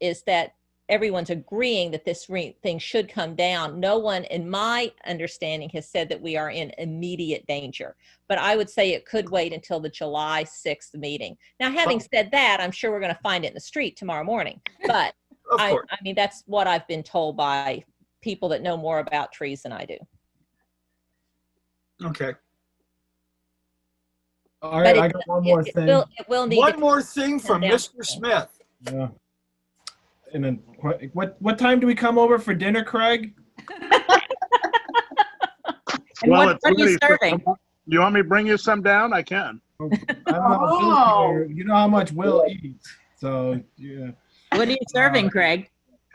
[SPEAKER 9] is that everyone's agreeing that this thing should come down. No one, in my understanding, has said that we are in immediate danger. But I would say it could wait until the July 6th meeting. Now, having said that, I'm sure we're going to find it in the street tomorrow morning. But I mean, that's what I've been told by people that know more about trees than I do.
[SPEAKER 1] Okay.
[SPEAKER 11] All right, I got one more thing.
[SPEAKER 9] It will need
[SPEAKER 1] One more thing from
[SPEAKER 9] down.
[SPEAKER 1] Mr. Smith.
[SPEAKER 5] Yeah. And then what time do we come over for dinner, Craig?
[SPEAKER 4] And
[SPEAKER 12] Well,
[SPEAKER 4] what
[SPEAKER 12] it's
[SPEAKER 4] are you
[SPEAKER 12] ready.
[SPEAKER 4] serving?
[SPEAKER 12] You want me to bring you some down? I can.
[SPEAKER 5] I don't know. Will's here. You know how much Will eats. So, yeah.
[SPEAKER 4] What are you serving, Craig?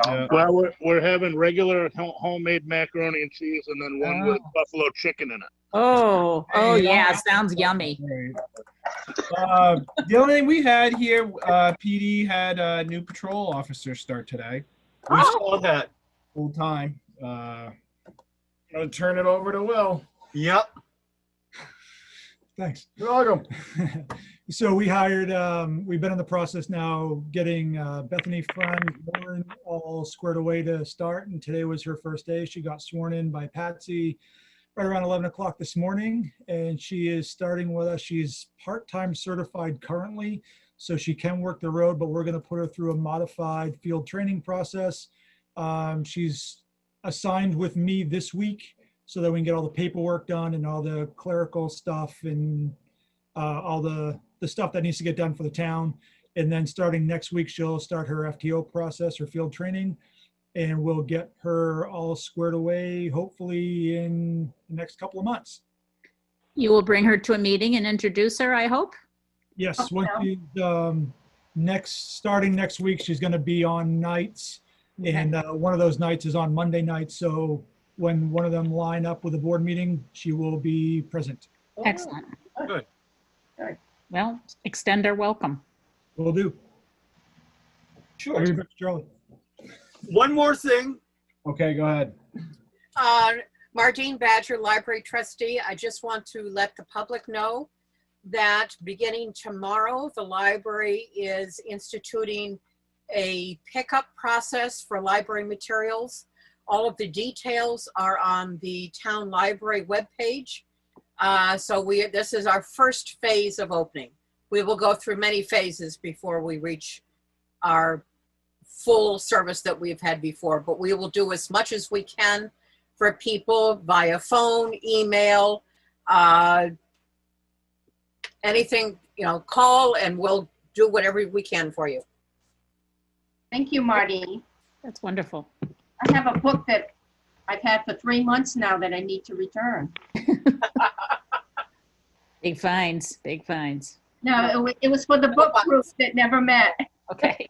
[SPEAKER 5] Yeah.
[SPEAKER 12] Well, we're having regular homemade macaroni and cheese, and then one with buffalo chicken in it.
[SPEAKER 4] Oh, yeah, sounds yummy.
[SPEAKER 8] The only thing we had here, PD had a new patrol officer start today,
[SPEAKER 1] We saw that.
[SPEAKER 8] full time.
[SPEAKER 5] I'm going to turn it over to Will.
[SPEAKER 1] Yep.
[SPEAKER 11] Thanks.
[SPEAKER 5] You're welcome.
[SPEAKER 11] So we hired, we've been in the process now getting Bethany Friend, Lauren all squared away to start. And today was her first day. She got sworn in by Patsy right around 11 o'clock this morning. And she is starting with us. She's part-time certified currently, so she can work the road, but we're going to put her through a modified field training process. She's assigned with me this week so that we can get all the paperwork done and all the clerical stuff and all the stuff that needs to get done for the town. And then starting next week, she'll start her FTO process, her field training, and we'll get her all squared away, hopefully in the next couple of months.
[SPEAKER 4] You will bring her to a meeting and introduce her, I hope?
[SPEAKER 11] Yes, once she's, starting next week, she's gonna be on nights. And one of those nights is on Monday night. So when one of them line up with a board meeting, she will be present.
[SPEAKER 4] Excellent.
[SPEAKER 1] Good.
[SPEAKER 4] Well, extend our welcome.
[SPEAKER 11] Will do.
[SPEAKER 1] Sure.
[SPEAKER 11] Everybody, Charlie.
[SPEAKER 1] One more thing.
[SPEAKER 5] Okay, go ahead.
[SPEAKER 13] Mardine Badger, Library Trustee. I just want to let the public know that beginning tomorrow, the library is instituting a pickup process for library materials. All of the details are on the town library webpage. This is our first phase of opening. We will go through many phases before we reach our full service that we've had before, but we will do as much as we can for people via phone, email, anything, call, and we'll do whatever we can for you.
[SPEAKER 2] Thank you, Marty.
[SPEAKER 4] That's wonderful.
[SPEAKER 2] I have a book that I've had for 3 months now that I need to return.
[SPEAKER 4] Big finds, big finds.
[SPEAKER 2] No, it was for the book group that never met.
[SPEAKER 4] Okay.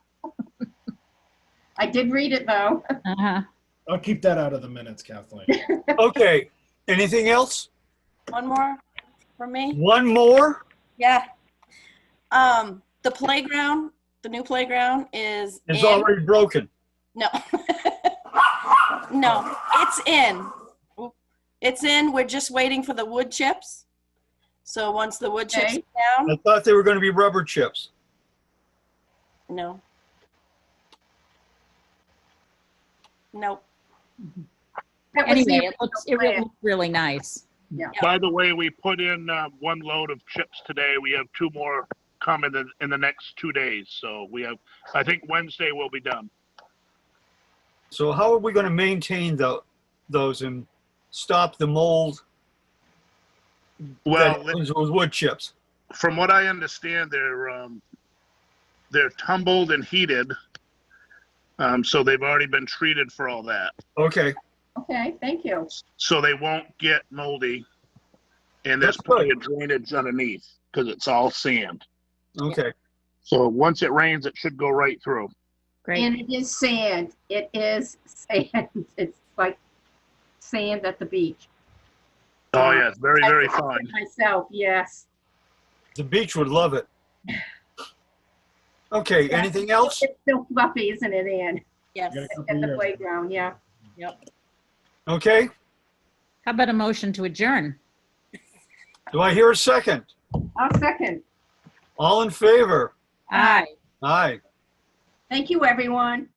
[SPEAKER 2] I did read it, though.
[SPEAKER 4] Uh-huh.
[SPEAKER 5] I'll keep that out of the minutes, Kathleen.
[SPEAKER 1] Okay. Anything else?
[SPEAKER 6] One more from me?
[SPEAKER 1] One more?
[SPEAKER 6] Yeah. The playground, the new playground is
[SPEAKER 1] It's
[SPEAKER 6] in.
[SPEAKER 1] already broken.
[SPEAKER 6] No. No, it's in. It's in. We're just waiting for the wood chips. So once the wood chips are down,
[SPEAKER 1] I thought they were going to be rubber chips.
[SPEAKER 6] no. Nope.
[SPEAKER 4] Anyway, it looks really nice.
[SPEAKER 2] Yeah.
[SPEAKER 12] By the way, we put in one load of chips today. We have 2 more coming in the next 2 days. So we have, I think Wednesday we'll be done.
[SPEAKER 1] So how are we going to maintain those and stop the mold?
[SPEAKER 12] Well,
[SPEAKER 1] those wood chips.
[SPEAKER 12] From what I understand, they're tumbled and heated. So they've already been treated for all that.
[SPEAKER 1] Okay.
[SPEAKER 2] Okay, thank you.
[SPEAKER 12] So they won't get moldy. And there's plenty of drainage underneath because it's all sand.
[SPEAKER 1] Okay.
[SPEAKER 12] So once it rains, it should go right through.
[SPEAKER 4] Great.
[SPEAKER 2] And it is sand. It is sand. It's like sand at the beach.
[SPEAKER 12] Oh yeah, it's very, very fine.
[SPEAKER 2] Myself, yes.
[SPEAKER 1] The beach would love it. Okay, anything else?
[SPEAKER 2] It's still fluffy, isn't it, Ann?
[SPEAKER 6] Yes.
[SPEAKER 2] At the playground, yeah.
[SPEAKER 6] Yep.
[SPEAKER 1] Okay.
[SPEAKER 4] How about a motion to adjourn?
[SPEAKER 1] Do I hear a second?
[SPEAKER 2] I'll second.
[SPEAKER 1] All in favor?
[SPEAKER 4] Aye.
[SPEAKER 1] Aye.
[SPEAKER 2] Thank you, everyone.